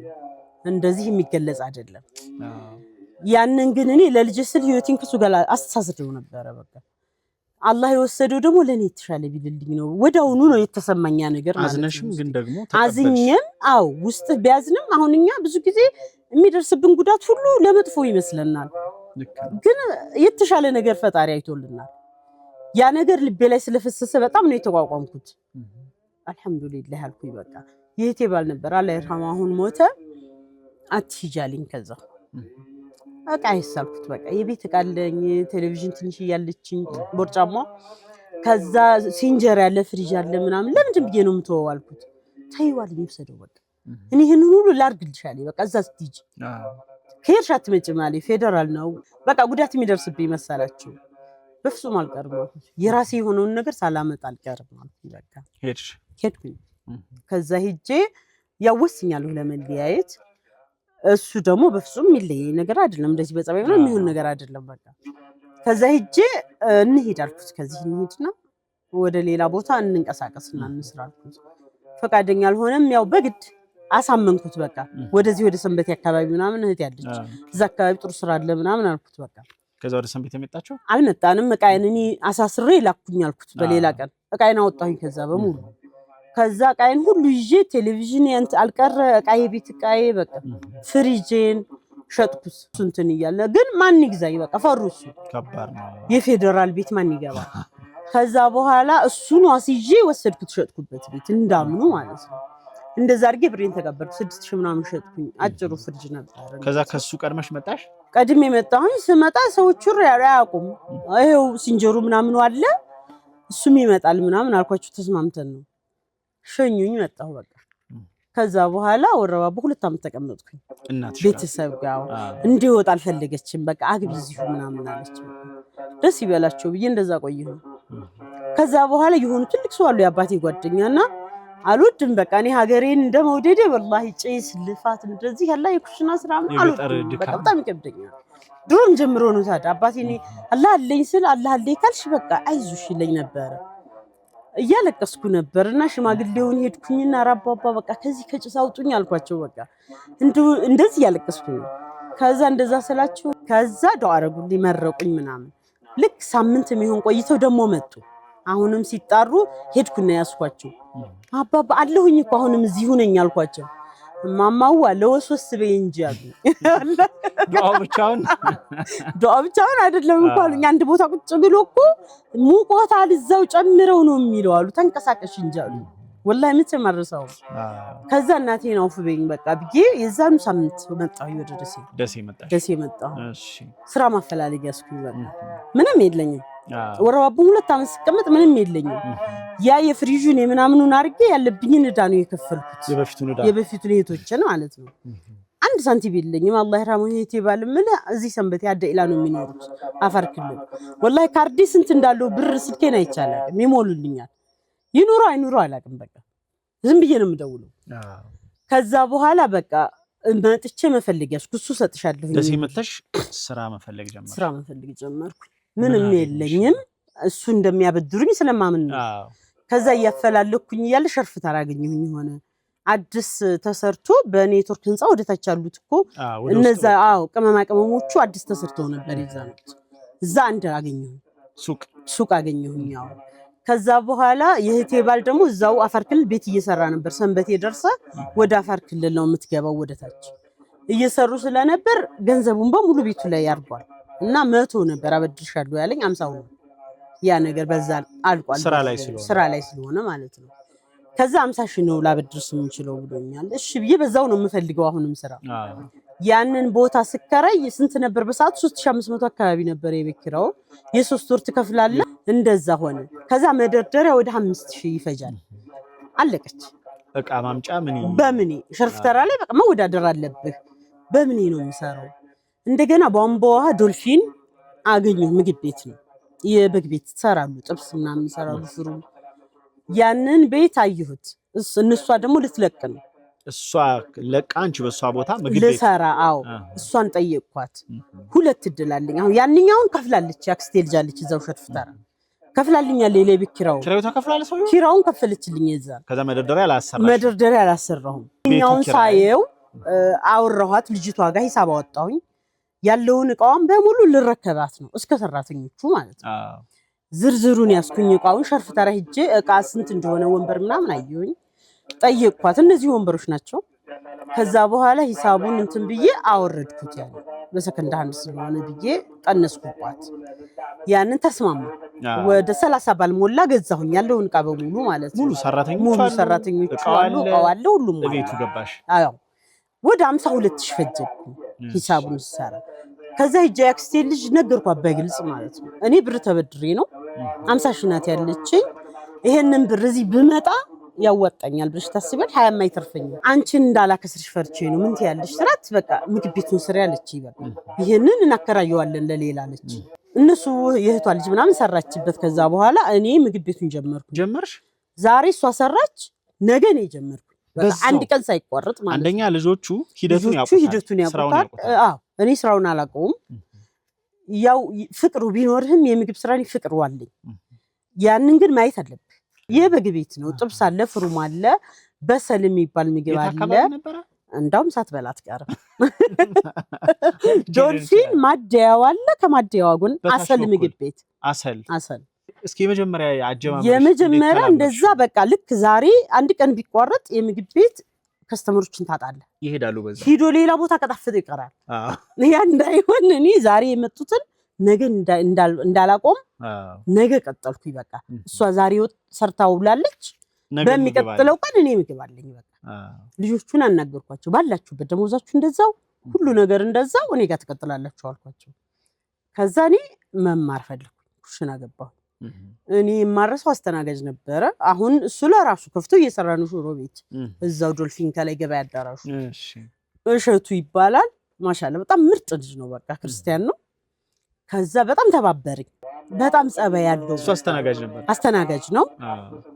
እንደዚህ የሚገለጽ አይደለም ያንን ግን እኔ ለልጅ ስል ህይወቴን ከሱ ጋር አስተሳስደው ነበር በቃ አላህ የወሰደው ደግሞ ለኔ የተሻለ ቢልልኝ ነው ወዳውኑ ነው የተሰማኛ ነገር ማለት ነው አዝነሽም ግን ደግሞ አዝኘም አው ውስጥ ቢያዝንም አሁንኛ ብዙ ጊዜ የሚደርስብን ጉዳት ሁሉ ለመጥፎ ይመስለናል ግን የተሻለ ነገር ፈጣሪ አይቶልናል ያ ነገር ልቤ ላይ ስለፈሰሰ በጣም ነው የተቋቋምኩት አልহামዱሊላህ አልኩኝ በቃ የቴ ባል ነበር አላህ ይርሐመው አሁን ሞተ አትሂጃልኝ ከዛ በቃ ይሳልኩት በቃ የቤት ቃለኝ ቴሌቪዥን ትንሽ ያለችኝ ቦርጫማ ከዛ ሲንጀር ያለ ፍሪጅ ያለ ምናምን ለምንድን ብዬ ነው የምተወው አልኩት ታይዋል ይወሰደው በቃ እኔ ይሄን ሁሉ ላርግልሻለሁ በቃ እዛ ስትጂ ከሄድሽ አትመጭም አለኝ ፌደራል ነው በቃ ጉዳት የሚደርስብኝ መሰላችሁ በፍጹም አልቀርም የራሴ የሆነውን ነገር ሳላመጣ አልቀርም አልኩኝ በቃ ሄድኩኝ ከዛ ሄጄ ያወስኛለሁ ለመለያየት እሱ ደግሞ በፍጹም የሚለይ ነገር አይደለም እንደዚህ በጸባይ ምናምን የሚሆን ነገር አይደለም በቃ ከዛ ሄጄ እንሂድ አልኩት ከዚህ እንሂድና ወደ ሌላ ቦታ እንንቀሳቀስና እንስራ አልኩት ፈቃደኛ አልሆነም ያው በግድ አሳመንኩት በቃ ወደዚህ ወደ ሰንበቴ አካባቢ ምናምን እህት ያለች እዛ አካባቢ ጥሩ ስራ አለ ምናምን አልኩት በቃ ከዛ ወደ ሰንበቴ መጣችሁ አልመጣንም እቃዬን እኔ አሳስሬ ላኩኝ አልኩት በሌላ ቀን እቃዬን አወጣሁኝ ከዛ በሙሉ ከዛ ቃይን ሁሉ ይዤ ቴሌቪዥን ያንተ አልቀረ ቃይ ቤት ቃይ በቃ ፍሪጅን ሸጥኩት እንትን ይያለ ግን ማን ይግዛኝ በቃ ፈሩሱ ከባድ ነው የፌደራል ቤት ማን ይገባ ከዛ በኋላ እሱን ዋስይዤ ወሰድኩት ሸጥኩበት ቤት እንዳምኑ ማለት ነው እንደዛ አድርጌ ብሬን ተቀበልኩ 6000 ምናምን ሸጥኩኝ አጭሩ ፍሪጅ ነበር ከዛ ከሱ ቀድመሽ መጣሽ ቀድሜ መጣሁኝ ስመጣ ሰዎቹ ያያቁም አይው ሲንጀሩ ምናምን አለ እሱም ይመጣል ምናምን አልኳችሁ ተስማምተን ነው ሸኙኝ መጣሁ በቃ ከዛ በኋላ ወረባቦ 2 አመት ተቀመጥኩኝ እናትሽ ቤተሰብ ጋር እንዲወጣ አልፈለገችም በቃ አግቢ እዚሁ ምናምን አለች ደስ ይበላቸው ብዬ እንደዛ ቆየሁ ከዛ በኋላ ይሁን ትልቅ ሰው አሉ ያባቴ ጓደኛና አልወድም በቃ እኔ ሀገሬን እንደመውደዴ ወላሂ ጭስ ልፋት እንደዚህ ያላ የኩሽና ስራ አልወድም በቃ በጣም ይከብደኛል ድሮም ጀምሮ ነው ታዲያ አባቴ እኔ አላህ አለኝ ስል አላህ አለኝ ካልሽ በቃ አይዞሽ ይለኝ ነበር እያለቀስኩ ነበርና ሽማግሌውን ሄድኩኝና ራባባ በቃ ከዚህ ከጭስ አውጡኝ አልኳቸው በቃ እንደዚህ ያለቀስኩ ከዛ እንደዛ ስላችሁ ከዛ ዱዓ አረጉልኝ መረቁኝ ምናምን ልክ ሳምንት የሚሆን ቆይተው ደሞ መጡ አሁንም ሲጣሩ ሄድኩና ያስኳቸው አባባ አለሁኝ እኮ አሁንም እዚህ ሁነኝ አልኳቸው ማማዋ ለወስወስ በይ እንጂ አሉ ዱዓ ብቻውን አይደለም እንኳን አንድ ቦታ ቁጭ ብሎ እኮ ሙቆታ አልዛው ጨምረው ነው የሚለው አሉ ተንቀሳቀሽ እንጂ አሉ ወላሂ ምን ተመረሰው ከዛ እናቴን አውፍ በይኝ በቃ ብዬ የዛኑ ሳምንት መጣሁ ወደ ደሴ መጣሁ እሺ ስራ ማፈላለግ ያስኩኝ በቃ ምንም የለኝም ወረባቦ 2 አመት ሲቀመጥ ምንም የለኝም ያ የፍሪጁን የምናምኑን አርጌ ያለብኝን እዳ ነው የከፈልኩት የበፊቱን እህቶችን ማለት ነው አንድ ሳንቲም የለኝም አላህ ይራሙ እህቴ ባልምለ እዚህ ሰንበቴ አደኢላ ነው የሚኖሩት አፋር ክልል ወላሂ ካርዲ ስንት እንዳለው ብር ስልኬን አይቻላል ይሞሉልኛል ይኑሩ አይኑሩ አላቅም በቃ ዝም ብዬ ነው የምደውለው ከዛ በኋላ በቃ መጥቼ መፈልግ ያስኩ እሱ ሰጥሻለሁ ደሴ መተሽ ስራ መፈለግ ጀመርኩ ምንም የለኝም እሱ እንደሚያበድሩኝ ስለማምን ነው ከዛ ያፈላልኩኝ ያለ ሸርፍ ታራገኝኝ ሆነ አዲስ ተሰርቶ በኔትወርክ ህንጻ ወደታች ያሉት እኮ እነዛ ቅመማ ቅመሞቹ አዲስ ተሰርተው ነበር ይዛኑት እዛ አንድ አገኘሁ ሱቅ አገኘሁኝ ያው ከዛ በኋላ የህቴ ባል ደግሞ እዛው አፋር ክልል ቤት እየሰራ ነበር ሰንበቴ ደርሳ ወደ አፋር ክልል ነው የምትገባው ወደታች እየሰሩ ስለነበር ገንዘቡን በሙሉ ቤቱ ላይ ያርጓል እና 100 ነበር አበድርሻለሁ ያለኝ 50 ነው ያ ነገር በዛ አልቋል ስራ ላይ ስለሆነ ማለት ነው ከዛ 50 ሺህ ነው ላበድርስ የምንችለው ብሎኛል እሺ ብዬ በዛው ነው የምፈልገው አሁንም ስራ ያንን ቦታ ስከራይ ስንት ነበር በሰዓት 3500 አካባቢ ነበር የቤክራው የ3 ወር ትከፍላለህ እንደዛ ሆነ ከዛ መደርደሪያ ወደ 5000 ይፈጃል አለቀች እቃ ማምጫ በምን ሸርፍተራ ላይ በቃ መወዳደር አለብህ በምን ነው የምሰራው እንደገና ቧንቧዋ ዶልፊን አገኘሁ ምግብ ቤት ነው የበግ ቤት ተሰራሉ ጥብስና የሚሰራሉ ፍሩ ያንን ቤት አየሁት እነሷ ደግሞ ልትለቅ ነው እሷ ለቃንቺ በሷ ቦታ ምግብ ቤት ለሰራ አው እሷን ጠየቅኳት ሁለት እድላለኝ አሁን ያንኛውን ከፍላለች ያክስቴ ልጅ አለች እዛው ሸርፍተራ ከፍላልኛል ለሌቤት ኪራው ተከፍላለ ሰው ኪራውን ከፈለችልኝ እዛ ከዛ መደርደሪያ አላሰራሁም እኛውን ሳየው አወራኋት ልጅቷ ጋር ሂሳብ አወጣሁኝ ያለውን እቃውን በሙሉ ልረከባት ነው እስከ ሰራተኞቹ ማለት ነው ዝርዝሩን ያስኩኝ እቃውን ሸርፍተራ ሄጄ እቃ ስንት እንደሆነ ወንበር ምናምን አየሁኝ ጠየቅኳት እነዚህ ወንበሮች ናቸው ከዛ በኋላ ሂሳቡን እንትን ብዬ አወረድኩት ያለ በሰከንድ ሃንድ ስለሆነ ብዬ ቀነስኩባት ያንን ተስማማ ወደ 30 ባልሞላ ገዛሁኝ ያለውን እቃ በሙሉ ማለት ነው ሙሉ ሰራተኞቹ አሉ ሁሉም ቤቱ ገባሽ አዎ ወደ 52000 ፈጀብኝ ሂሳቡን ሰራ ከዛ ሂጄ ያክስቴ ልጅ ነገርኳት በግልጽ ማለት ነው እኔ ብር ተበድሬ ነው 50 ሺህ ናት ያለችኝ ይሄንን ብር እዚህ ብመጣ ያወጣኛል ብለሽ ታስበል 20 ማይተርፈኝ አንቺን እንዳላከስርሽ ፈርቼ ነው ምን ትያለሽ ስራት በቃ ምግብ ቤቱን ስራ ያለች ይበቃ ይሄንን እናከራየዋለን ለሌላ አለች እነሱ የህቷ ልጅ ምናምን ሰራችበት ከዛ በኋላ እኔ ምግብ ቤቱን ጀመርሽ ዛሬ እሷ ሰራች ነገ ነው ጀመርኩ በቃ አንድ ቀን ሳይቋረጥ ማለት አንደኛ ልጆቹ ሂደቱን ያውቁታል አዎ እኔ ስራውን አላውቀውም ያው ፍቅሩ ቢኖርህም የምግብ ስራን ፍቅሩ አለኝ ያንን ግን ማየት አለብህ የበግ ቤት ነው ጥብስ አለ ፍሩም አለ በሰል የሚባል ምግብ አለ እንዳውም ሳትበላት ቀረ ዶልፊን ማደያው አለ ከማደያው ጎን አሰል ምግብ ቤት አሰል እስኪ የመጀመሪያ እንደዛ በቃ ልክ ዛሬ አንድ ቀን ቢቋረጥ የምግብ ቤት ከስተመሮችን ታጣለ ይሄዳሉ በዛ ሂዶ ሌላ ቦታ ከጣፈጠ ይቀራል ያ እንዳይሆን እኔ ዛሬ የመጡትን ነገ እንዳላቆም ነገ ቀጠልኩ ይበቃ እሷ ዛሬ ሰርታው ብላለች በሚቀጥለው ቀን እኔ ምግብ አለኝ በቃ ልጆቹን አናገርኳቸው ባላችሁበት ደሞዛችሁ እንደዛው ሁሉ ነገር እንደዛው እኔ ጋር ተቀጥላላችሁ አልኳቸው ከዛ እኔ መማር ፈልኩ ኩሽና ገባሁ እኔ ማረሰው አስተናጋጅ ነበረ አሁን እሱ ለራሱ ከፍቶ እየሰራ ነው ሽሮ ቤት እዛው ዶልፊን ከላይ ገበያ አዳራሹ እሸቱ ይባላል ማሻአላ በጣም ምርጥ ልጅ ነው በቃ ክርስቲያን ነው ከዛ በጣም ተባበረኝ በጣም ጸባይ ያለው እሱ አስተናጋጅ ነው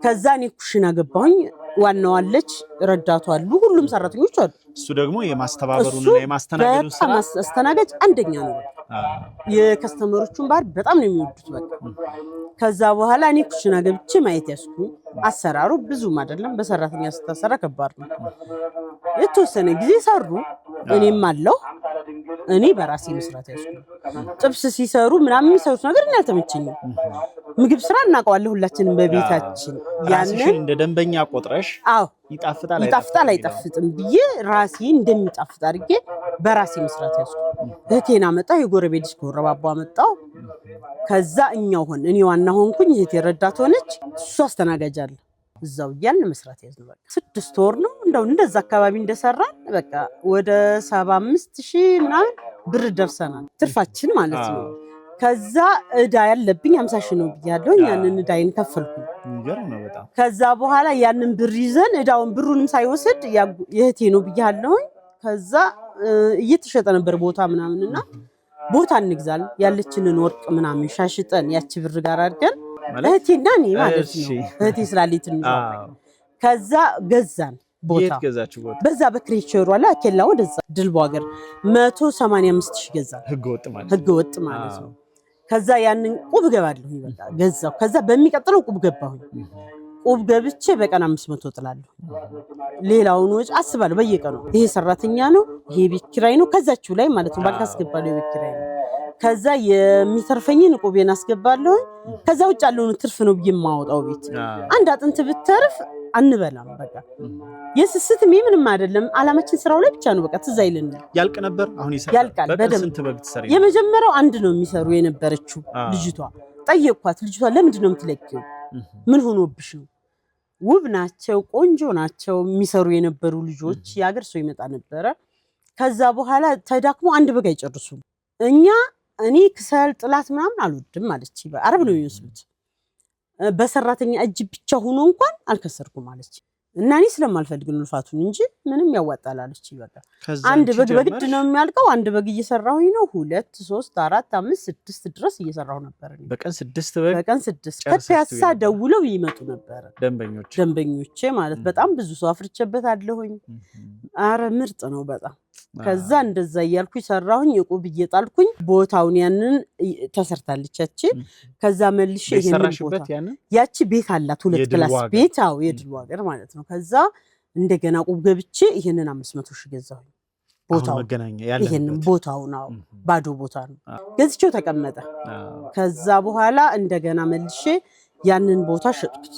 ከዛ እኔ ኩሽና ገባሁኝ ዋናው አለች ረዳቱ አሉ ሁሉም ሰራተኞች አሉ እሱ ደግሞ የማስተባበሩና የማስተናገዱ ስራ አስተናጋጅ አንደኛ ነው የከስተመሮቹን ባር በጣም ነው የሚወዱት በቃ ከዛ በኋላ እኔ ኩሽና ገብቼ ማየት ያስኩ አሰራሩ ብዙም አይደለም በሰራተኛ ስታሰራ ከባድ ነው የተወሰነ ጊዜ ሰሩ እኔም አለው እኔ በራሴ መስራት ያስኩ ጥብስ ሲሰሩ ምናምን የሚሰሩት ነገር እኔ አልተመቸኝም ምግብ ስራ እናውቀዋለን ሁላችንም በቤታችን ያንን እንደ ደንበኛ ቆጥረሽ አዎ ይጣፍጣል አይጣፍጥም ብዬ ራሴ እንደሚጣፍጥ አድርጌ በራሴ መስራት ያስኩ እህቴና መጣ የጎረቤት ልጅ ጎረባባ መጣው ከዛ እኛው ሆነ እኔ ዋና ሆንኩኝ እህቴ ረዳት ሆነች እሱ አስተናጋጅ አለ እዛው ያልን መስራት ያዝነው በቃ 6 ወር ነው እንደዛ አካባቢ እንደሰራን በቃ ወደ 75000 ምናምን ብር ደርሰናል ትርፋችን ማለት ነው ከዛ እዳ ያለብኝ 50000 ነው ብያለሁ ያንን እዳይን ከፈልኩ ይገርም ነው በጣም ከዛ በኋላ ያንን ብር ይዘን እዳውን ብሩንም ሳይወስድ የህቴ ነው ብያለሁ ከዛ እየተሸጠ ነበር ቦታ ምናምንና ቦታ እንግዛል ያለችንን ወርቅ ምናምን ሻሽጠን ያቺ ብር ጋር አድርገን እህቴና እኔ ማለት ነው እህቴ ስላሊት ነው ከዛ ገዛን ቦታ በዛ በክሬቸሩ አለ አከላ ወደዛ ድልቦ ሀገር 185000 ገዛን ህገወጥ ማለት ነው ከዛ ያንን ቁብ ገባለሁ ይበቃ ገዛው ከዛ በሚቀጥለው ቁብ ገባሁ ቁብ ገብቼ በቀን 500 ጥላለሁ ሌላውን ወጭ አስባለሁ በየቀኑ ይሄ ሰራተኛ ነው ይሄ ቤት ኪራይ ነው ከዛችሁ ላይ ማለት ነው ባንክ አስገባለሁ ቤት ኪራይ ነው ከዛ የሚተርፈኝን ቁቤን አስገባለሁ ከዛ ውጭ ያለውን ትርፍ ነው በየማወጣው ቤት አንድ አጥንት ብትርፍ አንበላም በቃ የስስት ምንም አይደለም አላማችን ስራው ላይ ብቻ ነው በቃ ትዛይልን ያልቅ ነበር አሁን ይሰራል በደም ስንት በግ ትሰሪ የመጀመሪያው አንድ ነው የሚሰሩ የነበረችው ልጅቷ ጠየቅኳት ልጅቷ ለምንድን ነው የምትለቂው ምን ሆኖብሽ ነው ውብ ናቸው ቆንጆ ናቸው የሚሰሩ የነበሩ ልጆች ያገር ሰው ይመጣ ነበር ከዛ በኋላ ተዳክሞ አንድ በግ አይጨርሱም እኛ እኔ ክሰል ጥላት ምናምን አልወድም ማለች አረብ ነው የሚመስሉት በሰራተኛ እጅ ብቻ ሆኖ እንኳን አልከሰርኩም ማለች እና እኔ ስለማልፈልግ ነው ልፋቱን እንጂ ምንም ያዋጣል አለች በቃ አንድ በግ በግድ ነው የሚያልቀው አንድ በግ እየሰራሁኝ ነው 2 3 4 5 6 ድረስ እየሰራሁ ነበር በቀን 6 በግ በቀን 6 ከፒያሳ ደውለው ይመጡ ነበር ደንበኞቼ ማለት በጣም ብዙ ሰው አፍርቼበታለሁኝ አረ ምርጥ ነው በጣም ከዛ እንደዛ ያልኩኝ ሰራሁኝ እቁብ እየጣልኩኝ ቦታውን ያንን ተሰርታለች ከዛ መልሼ ይሄን ቦታ ያቺ ቤት አላት ሁለት ክላስ ቤት አው የድል ዋገር ማለት ነው ከዛ እንደገና ቁብ ገብቼ ይሄንን 500 ሺህ ገዛሁኝ ቦታው መገናኛ ያለ ይሄንን ቦታው ነው ባዶ ቦታ ነው ገዝቼው ተቀመጠ ከዛ በኋላ እንደገና መልሼ ያንን ቦታ ሸጥኩት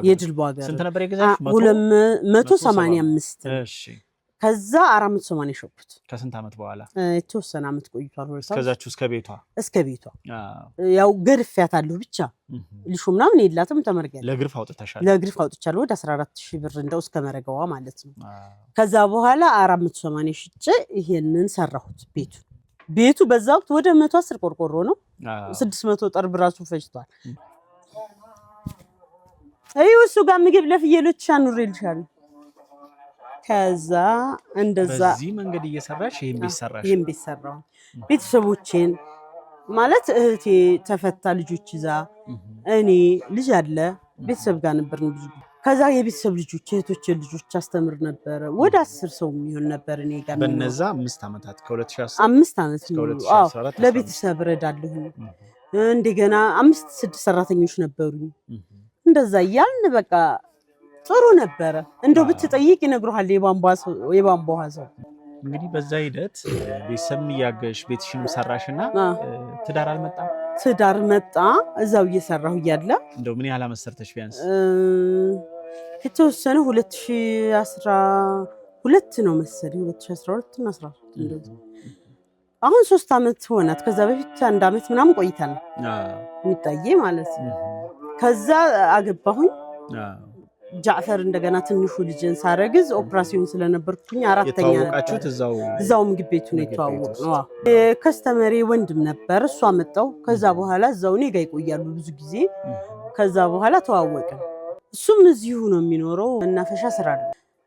የድል ዋገር ስንት ነበር የገዛሽ 285 እሺ ከዛ 480 ሸጥኩት ከስንት አመት በኋላ የተወሰነ አመት ቆይቷል ወርሳ ከዛችሁ እስከ ቤቷ ያው ገርፊያታለሁ ብቻ ልሹምና ምን የላትም ተመርገለ ለግርፍ አውጥቻለሁ ወደ 14000 ብር እንደው እስከ መረጋዋ ማለት ነው ከዛ በኋላ 480 ሽጬ ይሄንን ሰራሁት ቤቱ በዛ ወቅት ወደ 110 ቆርቆሮ ነው 600 ጠርብ ራሱ ፈጅቷል እሱ ጋር ምግብ ለፍየሎች አኑሬልሻለሁ ከዛ እንደዛ በዚህ መንገድ እየሰራሽ ይሄን ቤት ሰራው ቤተሰቦቼን ማለት እህቴ ተፈታ ልጆች ይዛ እኔ ልጅ አለ ቤተሰብ ጋር ነበርን ብዙ ከዛ የቤተሰብ ልጆች እህቶቼ ልጆች አስተምር ነበር ወደ 10 ሰው የሚሆን ነበር እኔ ጋር በነዛ 5 አመታት ከ2010 5 አመት ነው ለቤተሰብ ረዳለሁ እንደገና 5-6 ሰራተኞች ነበሩኝ እንደዛ ያልን በቃ ጥሩ ነበር እንደው ብትጠይቅ ይነግሩሃል የባንቧ ሰው እንግዲህ በዛ ሂደት ቤተሰብን ያገሽ ቤትሽንም ሰራሽና ትዳር መጣ እዛው እየሰራሁ ያለ እንደው ምን ያህል አመሰርተሽ ቢያንስ ከተወሰነ 2012 ነው መሰለኝ 2012 እና 13 እንደዚህ አሁን 3 አመት ሆናት ከዛ በፊት 1 አመት ምናምን ቆይተናል የሚታየ ማለት ነው ከዛ አገባሁኝ ጃዕፈር እንደገና ትንሹ ልጅን ሳረግዝ ኦፕራሲዮን ስለነበርኩኝ አራተኛ ተዋወቃችሁት እዛው ምግብ ቤቱ ነው የተዋወቅነው ከስተመሬ ወንድም ነበር እሷ መጣው ከዛ በኋላ እዛው እኔ ጋር ይቆያሉ ብዙ ጊዜ ከዛ በኋላ ተዋወቅን እሱም እዚሁ ነው የሚኖረው መናፈሻ ስራ አለ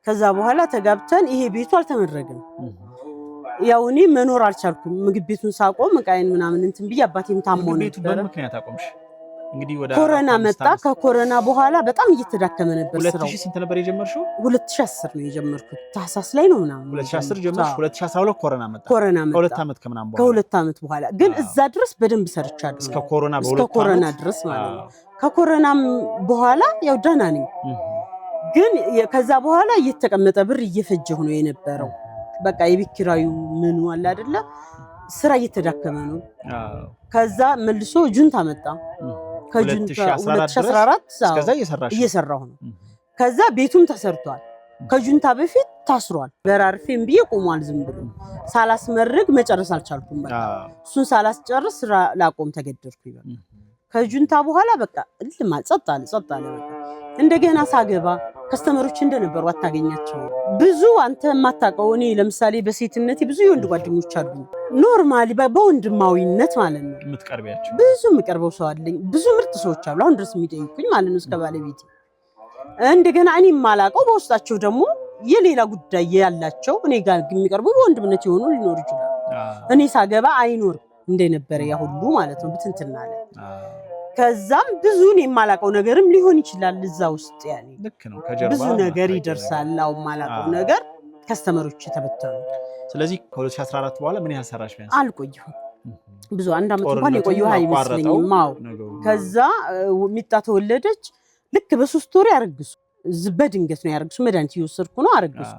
ከዛ በኋላ ተጋብተን ይሄ ቤቱ አልተመረገም ያው እኔ መኖር አልቻልኩም ምግብ ቤቱን ሳቆም ቃይን ምናምን እንትን ብዬ አባቴም ታሞ ነበር ቤቱ በምክንያት አቆምሽ እንግዲህ ወደ ኮሮና መጣ ከኮሮና በኋላ በጣም እየተዳከመ ነበር ስራው 2000 ስንት ነበር የጀመርሽው 2010 ነው የጀመርኩት ታህሳስ ላይ ነው ምናምን 2010 ጀመርሽ 2012 ኮሮና መጣ ከሁለት አመት ከምናምን በኋላ ከሁለት አመት በኋላ ግን እዛ ድረስ በደንብ ሰርቻለሁ እስከ ኮሮና ድረስ ማለት ነው ከኮሮናም በኋላ ያው ደህና ነኝ ግን ከዛ በኋላ እየተቀመጠ ብር እየፈጀሁ ነው የነበረው በቃ የቤት ኪራዩ ምኑ አለ አይደለ ስራ እየተዳከመ ነው ከዛ መልሶ ጁንታ መጣ ከጁንታ 2014 እስከዛ እየሰራሁ ነው ከዛ ቤቱም ተሰርቷል ከጁንታ በፊት ታስሯል በራርፌም ብዬ ቆሟል ዝም ብሎ ሳላስመርግ መጨረስ አልቻልኩም በቃ እሱን ሳላስጨርስ ላቆም ተገደድኩኝ በቃ ከጁንታ በኋላ በቃ እልም ጸጥ አለ በቃ እንደገና ሳገባ ከስተመሮች እንደነበሩ አታገኛቸው ብዙ አንተ ማታቀው እኔ ለምሳሌ በሴትነቴ ብዙ የወንድ ጓደኞች አሉ ኖርማሊ በወንድማዊነት ማለት ነው የምትቀርቢያቸው ብዙ የምቀርበው ሰው አለኝ ብዙ ምርጥ ሰዎች አሉ አሁን ድረስ የሚጠይቁኝ ማለት ነው እስከ ባለቤቴ እንደገና እኔ ማላቀው በውስጣቸው ደግሞ የሌላ ጉዳይ ያላቸው እኔ ጋር የሚቀርቡ በወንድምነት የሆኑ ሊኖር ይችላል እኔ ሳገባ አይኖር እንደነበረ ያ ሁሉ ማለት ነው ብትንትናለ ከዛም ብዙን የማላቀው ነገርም ሊሆን ይችላል እዛ ውስጥ ያኔ ልክ ነው ከጀርባ ብዙ ነገር ይደርሳል አው ማላቀው ነገር ከስተመሮች ተበተኑ ስለዚህ ከ2014 በኋላ ምን ያህል ሰራሽ ቢያንስ አልቆየሁም ብዙ አንድ አመት እንኳን የቆየሁ አይመስለኝም ማው ከዛ ሚጣ ተወለደች ልክ በ3 ወር ያረግሱ በድንገት ነው ያረግሱ መድኃኒት እየወሰድኩ ነው አረግሱ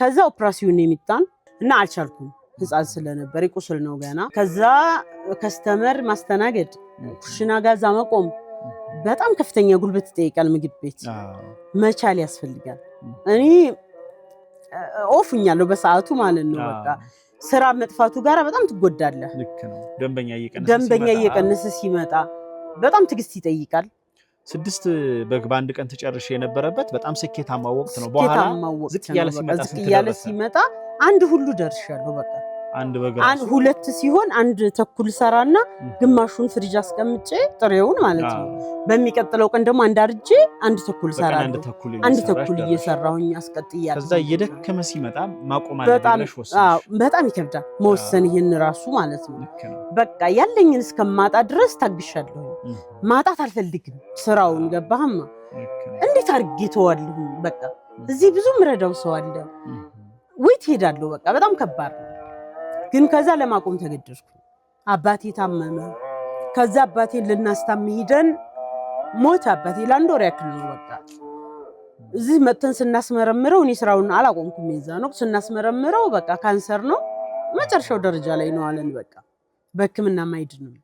ከዛ ኦፕራሲዮን የሚጣን እና አልቻልኩም ህፃን ስለነበር ይቆስል ነው ገና ከዛ ከስተመር ማስተናገድ ኩሽና ጋዛ መቆም በጣም ከፍተኛ ጉልበት ይጠይቃል ምግብ ቤት መቻል ያስፈልጋል እኔ ኦፍኛለሁ በሰዓቱ ማለት ነው በቃ ስራ መጥፋቱ ጋር በጣም ትጎዳለህ ልክ ነው ደንበኛ እየቀነሰ ሲመጣ በጣም ትግስት ይጠይቃል 6 በግ በአንድ ቀን ተጨርሽ የነበረበት በጣም ስኬታማ ወቅት ነው በኋላ ዝቅ ያለ ሲመጣ አንድ ሁሉ ደርሻለሁ በቃ አንድ በግ ሁለት ሲሆን አንድ ተኩል ሰራና ግማሹን ፍሪጅ አስቀምጬ ጥሬውን ማለት ነው በሚቀጥለው ቀን ደግሞ አንድ አርጄ አንድ ተኩል ሰራለሁ አንድ ተኩል እየሰራሁኝ አስቀጥያለሁ ከዛ እየደከመ ሲመጣ ማቆም አለብሽ ወሰንሽ በጣም ይከብዳል መወሰን ይሄን ራሱ ማለት ነው በቃ ያለኝን እስከማጣ ድረስ ታግሻለሁ ማጣት አልፈልግም ስራውን ገባህማ እንዴት አርጌ ተዋልሁ በቃ እዚህ ብዙ ምረዳው ሰው አለ ወይ ትሄዳለሁ በቃ በጣም ከባድ ነው ግን ከዛ ለማቆም ተገደድኩ አባቴ ታመመ ከዛ አባቴ ልናስታም ሄደን ሞት አባቴ ለአንድ ወር ያክል ነው በቃ እዚህ መተን ስናስመረምረው እኔ ስራውን አላቆምኩም ይዛ ነው ስናስመረምረው በቃ ካንሰር ነው መጨረሻው ደረጃ ላይ ነው አለን በቃ በህክምና ማይድንም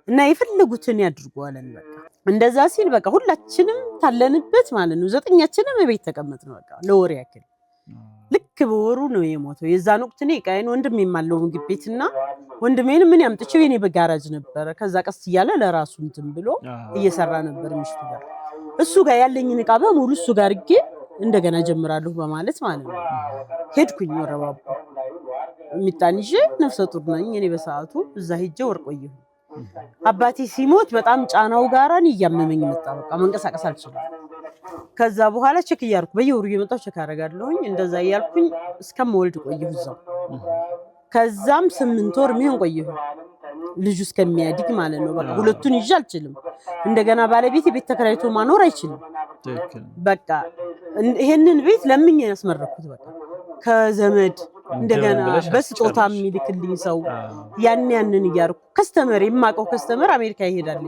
እና ይፈልጉትን ያድርጉ አለን በቃ እንደዛ ሲል በቃ ሁላችንም ታለንበት ማለት ነው 9ኛችንም ቤት ተቀመጥን በቃ ለወር ያክል ልክ በወሩ ነው የሞተው የዛን ወቅት እኔ ቃይን ወንድም የማለው ምግብ ቤትና ወንድሜን ምን ያምጥቼው የኔ በጋራጅ ነበር ከዛ ቀስ ይያለ ለራሱ እንትን ብሎ እየሰራ ነበር ምሽቱ ጋር እሱ ጋር ያለኝን ዕቃ በሙሉ እሱ ጋር አርጌ እንደገና ጀምራለሁ በማለት ማለት ነው ሄድኩኝ ወረባቡ ሚጣንጂ ነፍሰ ጡር ነኝ እኔ በሰዓቱ እዛ ሄጄ ወር ቆየሁ አባቴ ሲሞት በጣም ጫናው ጋራን እያመመኝ መጣ በቃ መንቀሳቀስ አልችልም ከዛ በኋላ ቼክ ያርኩ በየወሩ እየመጣሁ ቼክ አደርጋለሁኝ እንደዛ ያልኩኝ እስከምወልድ ቆየሁ እዛው ከዛም 8 ወር ምን ቆየሁ ልጁ እስከሚያድግ ማለት ነው በቃ ሁለቱን ይዤ አልችልም እንደገና ባለቤቴ ቤት ተከራይቶ ማኖር አይችልም በቃ ይሄንን ቤት ለምኜ ያስመረኩት በቃ ከዘመድ እንደገና በስጦታ የሚልክልኝ ሰው ያንን ይያርኩ ከስተመር የማቀው ከስተመር አሜሪካ ይሄዳል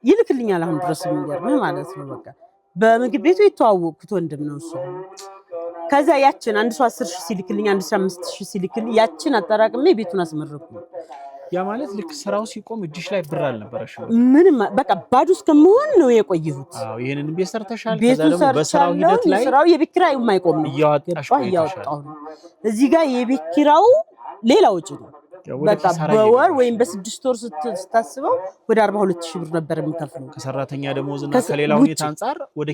ይልክልኛል አሁን ድረስ የሚገርም ማለት ነው በቃ በምግብ ቤቱ የተዋወቅኩት ወንድም ነው እሱ ከዛ ያችን አንድ ሰው 10,000 ሲልክልኝ አንድ 15,000 ሲልክልኝ ያችን አጠራቅሜ ቤቱን አስመረኩ ያ ማለት ልክ ስራው ሲቆም እጅሽ ላይ ብር አልነበረሽ ምንም በቃ ባዶ እስከመሆን ነው የቆየሁት ይሄንን ቤት ሰርተሻል ከዛ ደግሞ በስራው ሂደት ላይ ስራው የቤት ኪራዩ የማይቆም ነው ያወጣው እዚህ ጋር የቤት ኪራዩ ሌላ ወጪ ነው በቃ በወር ወይም በ6 ወር ስታስበው ወደ 42,000 ብር ነበር የምከፍለው ከሰራተኛ ደሞዝና ከሌላው ሁኔታ አንፃር ወደ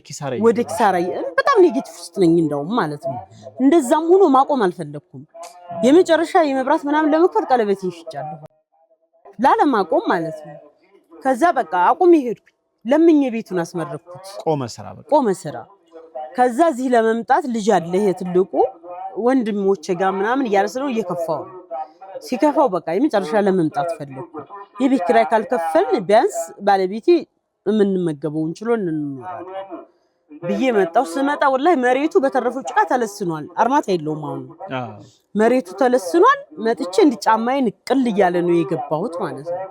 ኪሳራ በጣም ኔጌቲቭ ውስጥ ነኝ እንደውም ማለት ነው እንደዛም ሆኖ ማቆም አልፈለኩም የመጨረሻ የመብራት ምናምን ለመክፈል ቀለበት ይሽጫለሁ ላለማቆም ማለት ነው ከዛ በቃ አቆም ይሄድኩ ለምኜ ቤቱን አስመረኩት ቆመ ስራ ከዛ እዚህ ለመምጣት ልጅ አለ ይሄ ትልቁ ወንድሞቼ ጋር ምናምን ያለሰው እየከፋው ሲከፋው በቃ የመጨረሻ ለመምጣት ፈለኩ የቤት ኪራይ ካልከፈልን ቢያንስ ባለቤቴ ምንመገበው እንችሎ እንኖራለን ብዬ መጣው ስመጣ ወላሂ መሬቱ በተረፈው ጭቃ ተለስኗል አርማታ የለውም አሁን መሬቱ ተለስኗል መጥቼ እንዲጫማዬን ቅል ይያለ ነው የገባሁት ማለት ነው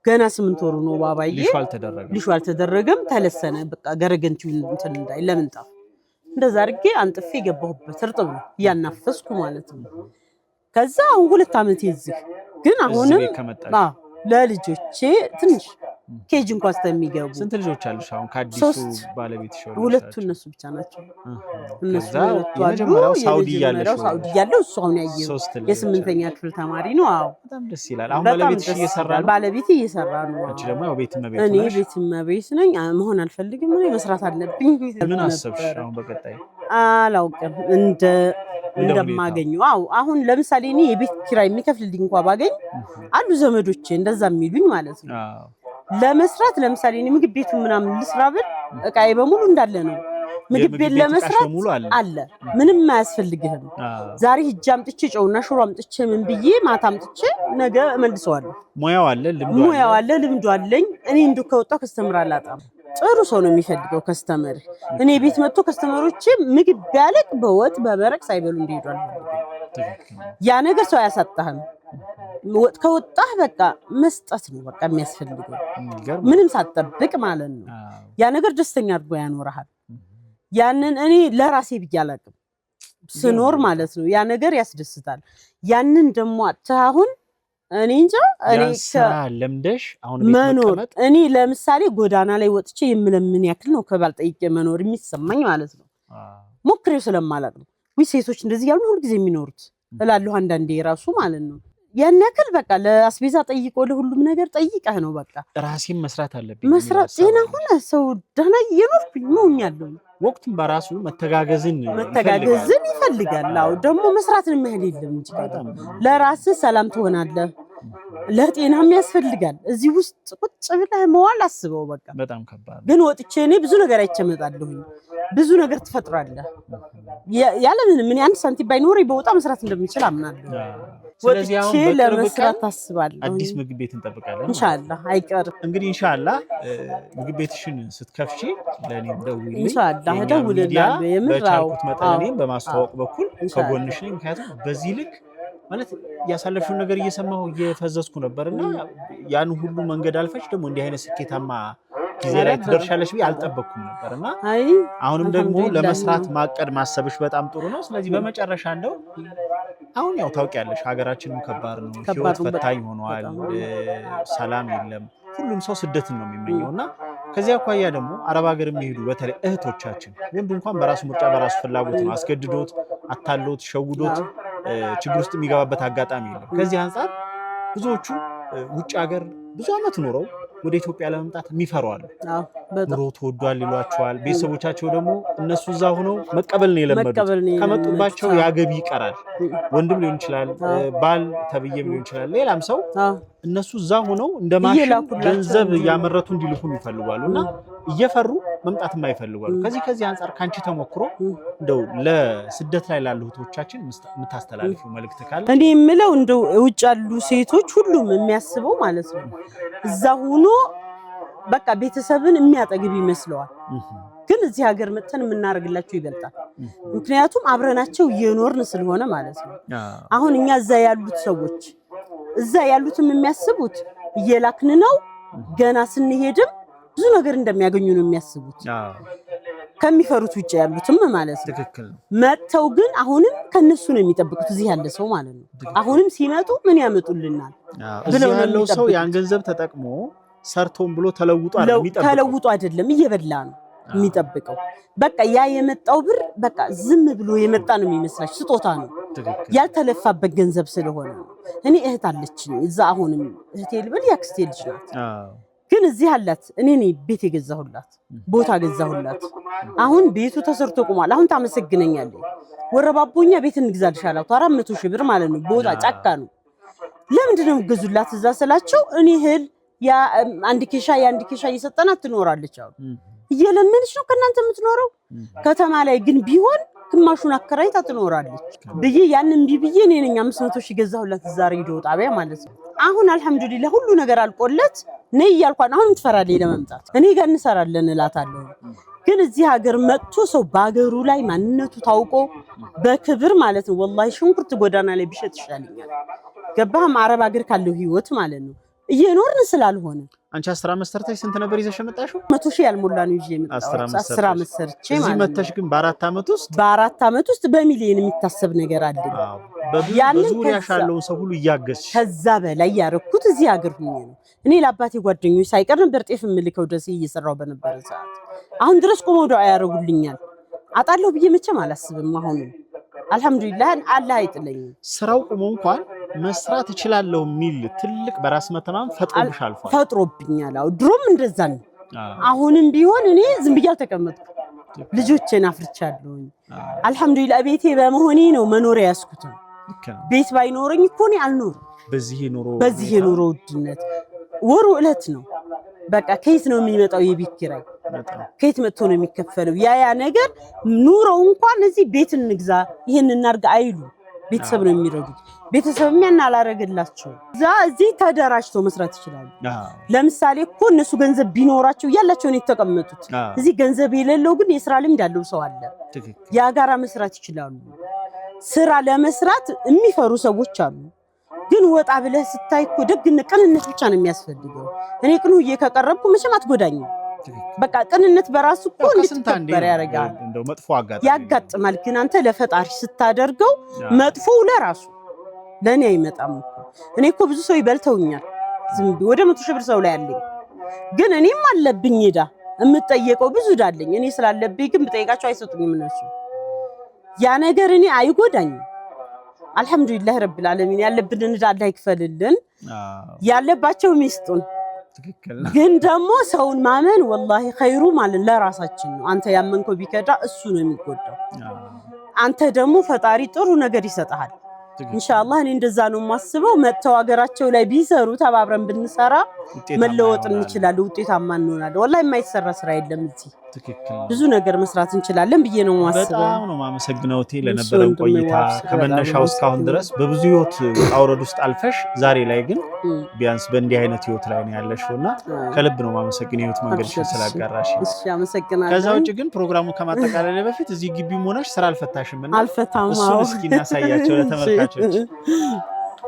ገና 8 ወሩ ነው ባባዬ ሊሹ አልተደረገም ተለሰነ በቃ ገረገንቲው እንትን እንዳይ ለምንጣፍ እንደዛ አርጌ አንጥፌ ገባሁበት እርጥብ ነው ያናፈስኩ ማለት ነው ከዛ 2 አመት ይዝህ ግን አሁንም ለልጆቼ ትንሽ ኬጅ እንኳንስተሚገቡ ስንት ልጆች አሉሽ አሁን ከአዲሱ ባለቤትሽ ሁለቱ እነሱ ብቻ ናቸው እነሱ የመጀመሪያው ሳውዲ ያለው እሱ አሁን ያየው የ8ኛ ክፍል ተማሪ ነው በጣም ደስ ይላል አሁን ባለቤትሽ እየሰራ ነው ባለቤቴ እየሰራ ነው አንቺ ደግሞ ያው ቤት መቤት እኔ ቤት መቤት ነኝ መሆን አልፈልግም እኔ መስራት አለብኝ ምን አሰብሽ አሁን በቀጣይ አላውቅም እንደማገኘው አሁን ለምሳሌ እኔ የቤት ኪራይ የሚከፍልልኝ እንኳን ባገኝ አሉ ዘመዶቼ እንደዛ የሚሉኝ ማለት ነው ለመስራት ለምሳሌ እኔ ምግብ ቤቱ ምናምን ልስራ ብል እቃዬ በሙሉ እንዳለ ነው ምግብ ቤት ለመስራት አለ ምንም አያስፈልግህም ዛሬ ሂጅ አምጥቼ ጨውና ሽሮ አምጥቼ ምን ብዬ ማታ አምጥቼ ነገ እመልሰዋለሁ ሙያው አለ ልምዱ አለኝ እኔ እንዱ ከወጣው ከስተመር አላጣም ጥሩ ሰው ነው የሚፈልገው ከስተመር እኔ ቤት መጥቶ ከስተመሮቼ ምግብ ቢያለቅ በወጥ በበረቅ ሳይበሉ እንዲሄዱ አልፈልግም ያ ነገር ሰው ያሳጣህም ከወጣህ በቃ መስጠት ነው በቃ የሚያስፈልገው ምንም ሳትጠብቅ ማለት ነው ያ ነገር ደስተኛ አድርጎ ያኖርሃል ያንን እኔ ለራሴ ብያለቅም ስኖር ማለት ነው ያ ነገር ያስደስታል ያንን ደግሞ አሁን እኔ እንጃ እኔ ለምደሽ አሁን መኖር እኔ ለምሳሌ ጎዳና ላይ ወጥቼ የምለምን ያክል ነው ከባል ጠይቄ መኖር የሚሰማኝ ማለት ነው ሞክሬው ስለማላቅ ነው ወይ ሴቶች እንደዚህ ያሉ ሁሉ ጊዜ የሚኖሩት እላለሁ አንዳንዴ ራሱ ማለት ነው ያን ያክል በቃ ለአስቤዛ ጠይቆ ለሁሉም ነገር ጠይቀህ ነው በቃ ራሴን መስራት አለብኝ መስራት ጤና ሆነ ሰው ደህና እየኖርኩኝ ነው ወቅቱም በራሱ መተጋገዝን ይፈልጋል አው ደግሞ መስራትን መህል የለም እንጂ ለራስ ሰላም ትሆናለህ ለጤናም ያስፈልጋል እዚህ ውስጥ ቁጭ ብለህ መዋል አስበው በቃ በጣም ከባድ ግን ወጥቼ እኔ ብዙ ነገር አይቸመጣለሁ ብዙ ነገር ትፈጥራለህ ያለ ምን አንድ ሳንቲም ባይኖር በወጣ መስራት እንደምችል አምናለሁ ስለዚህ አሁን ለመስራት አስባለሁ አዲስ ምግብ ቤት እንጠብቃለን ኢንሻአላህ አይቀርም እንግዲህ ኢንሻአላህ ምግብ ቤትሽን ስትከፍቺ ለኔም ደውዪልኝ ኢንሻአላህ ደውልልኝ የምራው መጠኔን በማስተዋወቅ በኩል ከጎንሽ ነኝ ምክንያቱም በዚህ ልክ ማለት ያሳለፍሽው ነገር እየሰማሁ እየፈዘዝኩ ነበርና ያን ሁሉ መንገድ አልፈሽ ደግሞ እንዲህ አይነት ስኬታማ ጊዜ ላይ ትደርሻለሽ ብዬ አልጠበቅኩም ነበርና አሁንም ደግሞ ለመስራት ማቀድ ማሰብሽ በጣም ጥሩ ነው ስለዚህ በመጨረሻ እንደው አሁን ያው ታውቂያለሽ ሀገራችንም ከባድ ነው ህይወት ፈታኝ ሆኗል ሰላም የለም ሁሉም ሰው ስደትን ነው የሚመኘውና ከዚያ አኳያ ደግሞ አረብ ሀገር የሚሄዱ በተለይ እህቶቻችን ወንዱ እንኳን በራሱ ምርጫ በራሱ ፍላጎት ነው አስገድዶት አታሎት ሸውዶት ችግር ውስጥ የሚገባበት አጋጣሚ የለም ከዚህ አንፃር ብዙዎቹ ውጭ ሀገር ብዙ አመት ኖረው ወደ ኢትዮጵያ ለመምጣት የሚፈራዋል ኑሮ ተወዷል ይሏቸዋል ቤተሰቦቻቸው ደግሞ እነሱ እዛ ሆነው መቀበል ነው የለመዱት ከመጡባቸው ያገቢ ይቀራል ወንድም ሊሆን ይችላል ባል ተብዬም ሊሆን ይችላል ሌላም ሰው እነሱ እዛ ሆነው እንደማሽን ገንዘብ ያመረቱ እንዲልኩን ይፈልጋሉና እየፈሩ መምጣትም አይፈልጋሉ ከዚህ አንፃር ካንቺ ተሞክሮ እንደው ለስደት ላይ ላሉ እህቶቻችን የምታስተላልፊው መልእክት ካለ እኔ የምለው እንደው ውጭ ያሉ ሴቶች ሁሉም የሚያስበው ማለት ነው እዛ ሆኖ በቃ ቤተሰብን የሚያጠግብ ይመስለዋል ግን እዚህ ሀገር መተን የምናርግላቸው ይበልጣል ምክንያቱም አብረናቸው እየኖርን ስለሆነ ማለት ነው አሁን እኛ እዛ ያሉት ሰዎች እዛ ያሉትም የሚያስቡት እየላክን ነው ገና ስንሄድም ብዙ ነገር እንደሚያገኙ ነው የሚያስቡት ከሚፈሩት ውጭ ያሉትም ማለት ነው ትክክል መተው ግን አሁንም ከነሱ ነው የሚጠብቁት እዚህ ያለ ሰው ማለት ነው አሁንም ሲመጡ ምን ያመጡልናል ብለው ያለው ሰው ያን ገንዘብ ተጠቅሞ ሰርቶም ብሎ ተለውጦ አይደለም እየበላ ነው የሚጠብቀው በቃ ያ የመጣው ብር በቃ ዝም ብሎ የመጣ ነው የሚመስላሽ ስጦታ ነው ያልተለፋበት ገንዘብ ስለሆነ እኔ እህት አለችኝ እዛ አሁንም እህቴ ልበል ያክስቴ ልጅ ናት ግን እዚህ አላት እኔ ነኝ ቤት የገዛሁላት ቦታ ገዛሁላት አሁን ቤቱ ተሰርቶ ቆሟል አሁን ታመሰግነኛለች ወረባቦኛ ቤት እንግዛልሽ አላት 400 ሺህ ብር ማለት ነው ቦታ ጫካ ነው ለምንድን ነው ገዙላት እዛ ስላቸው እኔ እህል ያ አንድ ኬሻ እየሰጠናት ትኖራለች አሉ እየለመንሽ ነው ከናንተ የምትኖረው ከተማ ላይ ግን ቢሆን ግማሹን አከራይታ ትኖራለች ብዬ ያንን ቢብዬ እኔ ነኝ 500 ሺህ ገዛሁላት እዛ ሬዲዮ ጣቢያ ማለት ነው አሁን አልহামዱሊላህ ሁሉ ነገር አልቆለት ነይ ያልኳን አሁን ትፈራለች ለመምጣት እኔ ጋር እንሰራለን እላታለሁ ግን እዚህ ሀገር መጥቶ ሰው ባገሩ ላይ ማንነቱ ታውቆ በክብር ማለት ነው ወላሂ ሽንኩርት ጎዳና ላይ ቢሸጥ ይሻለኛል ገባህም አረብ ሀገር ካለው ህይወት ማለት ነው እየኖርን ስላልሆነ አንቺ 10 አመት ሰርተሽ ስንት ነበር ይዘሽ መጣሽው 100 ሺህ ያልሞላ ነው ይዤ መጣሁ 10 አመት ሰርቼ ማለት እዚህ መተሽ ግን በአራት አመት ውስጥ በሚሊዮን የሚታሰብ ነገር አለ በዙሪያሽ ያለውን ሰው ሁሉ እያገዝሽ ከዛ በላይ ያረኩት እዚህ ሀገር ሆኜ ነው እኔ ለአባቴ ጓደኞች ሳይቀር ነበር ጤፍ ምልከው ደስ እየሰራው በነበረ ሰዓት አሁን ድረስ ቆመው ዱዓ ያረጉልኛል አጣለው ብዬ መቼም አላስብም አሁን አልহামዱሊላህ አላህ አይጥለኝ ስራው ቆሞ እንኳን መስራት እችላለሁ ሚል ትልቅ በራስ መተማመን ፈጥሮብኛል አው ድሮም እንደዛ ነው አሁንም ቢሆን እኔ ዝም ብዬ አልተቀመጥኩ ልጆቼን አፍርቻለሁ አልহামዱሊላህ ቤቴ በመሆኔ ነው መኖር ያስኩት ቤት ባይኖርኝ እኮ እኔ አልኖርም በዚህ ኑሮ ውድነት ወሩ እለት ነው በቃ ከየት ነው የሚመጣው የቤት ኪራይ ከየት መጥቶ ነው የሚከፈለው ያ ነገር ኑሮው እንኳን እዚህ ቤት እንግዛ ይሄን እናርጋ አይሉ ቤተሰብ ነው የሚረዱት ቤተሰብ ምን አላረገላቸው እዚህ ተደራጅተው መስራት ይችላሉ ለምሳሌ እኮ እነሱ ገንዘብ ቢኖራቸው ያላቸው ነው የተቀመጡት እዚህ ገንዘብ የሌለው ግን የሥራ ልምድ ያለው ሰው አለ ያ ጋራ መስራት ይችላሉ ስራ ለመስራት የሚፈሩ ሰዎች አሉ ግን ወጣ ብለህ ስታይ እኮ ደግነት ቅንነት ብቻ ነው የሚያስፈልገው እኔ ቅኑ እየከቀረብኩ መቼም አትጎዳኝም በቃ ቅንነት በራሱ እኮ እንድትከበር ያረጋል እንደው መጥፎ ያጋጥማል ግን አንተ ለፈጣሪ ስታደርገው መጥፎው ለራሱ ለኔ አይመጣም እኮ እኔ እኮ ብዙ ሰው ይበልተውኛል ዝም ወደ 100 ሺህ ብር ሰው ላይ ያለኝ ግን እኔም አለብኝ ሄዳ እምጠየቀው ብዙ ዳለኝ እኔ ስላለብኝ ግን ብጠይቃቸው አይሰጡኝም እነሱ ያ ነገር እኔ አይጎዳኝም አልহামዱሊላህ ረብል ዓለሚን ያለብንን ዳ አላህ ይክፈልልን ያለባቸው ሚስጡን ግን ደግሞ ሰውን ማመን والله خيሩ ማለት ለራሳችን ነው አንተ ያመንከው ቢከዳ እሱ ነው የሚጎዳው አንተ ደግሞ ፈጣሪ ጥሩ ነገር ይሰጣል ኢንሻአላህ እኔ እንደዛ ነው ማስበው መተው ሀገራቸው ላይ ቢሰሩ ተባብረን ብንሰራ መለወጥ እንችላለን ውጤታማ እንሆናለን والله የማይሰራ ስራ የለም እዚህ ብዙ ነገር መስራት እንችላለን ብዬ ነው ማስበው በጣም ነው ማመሰግነው ቴ ለነበረው ቆይታ ከመነሻው እስካሁን ድረስ በብዙ ህይወት አውረድ ውስጥ አልፈሽ ዛሬ ላይ ግን ቢያንስ በእንዲህ አይነት ህይወት ላይ ነው ያለሽውና ከልብ ነው ማመሰግነው ህይወት መንገድሽን ስላጋራሽ እሺ አመሰግናለሁ ከዛ ውጪ ግን ፕሮግራሙ ከማጠቃለለ በፊት እዚህ ግቢው ሆነሽ ስራ አልፈታሽምና አልፈታም እሱ እስኪ እናሳያቸው ለተመልካቾች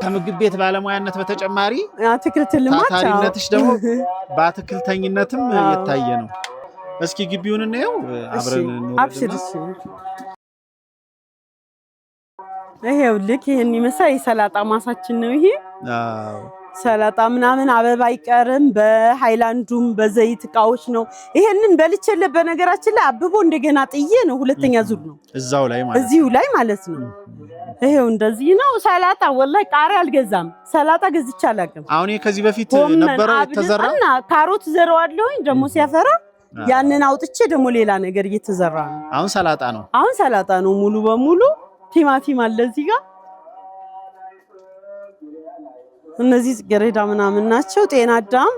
ከምግብ ቤት ባለሙያነት በተጨማሪ አትክልት ልማት ታታሪነትሽ ደግሞ በአትክልተኝነትም የታየ ነው እስኪ ግቢውን እንየው አብረን እንወርድና አብሽርሽ ይሄው ልክ ይሄን ይመስላል የሰላጣ ማሳችን ነው ይሄ አዎ ሰላጣ ምናምን አበባ አይቀርም በሃይላንዱም በዘይት ቃዎች ነው ይሄንን በልቸለ በነገራችን ላይ አብቦ እንደገና ጥዬ ነው ሁለተኛ ዙር ነው እዛው ላይ ማለት ነው ይሄው እንደዚህ ነው ሰላጣ ወላሂ ቃሪያ አልገዛም ሰላጣ ገዝቻ አላቀም አሁን ከዚህ በፊት ነበር ተዘራና ካሮት ዘራዋለሁኝ ደግሞ ሲያፈራ ያንን አውጥቼ ደግሞ ሌላ ነገር እየተዘራ ነው አሁን ሰላጣ ነው ሙሉ በሙሉ ቲማቲም አለ እዚህ ጋር እነዚህ ገረዳ ምናምን ናቸው ጤና አዳም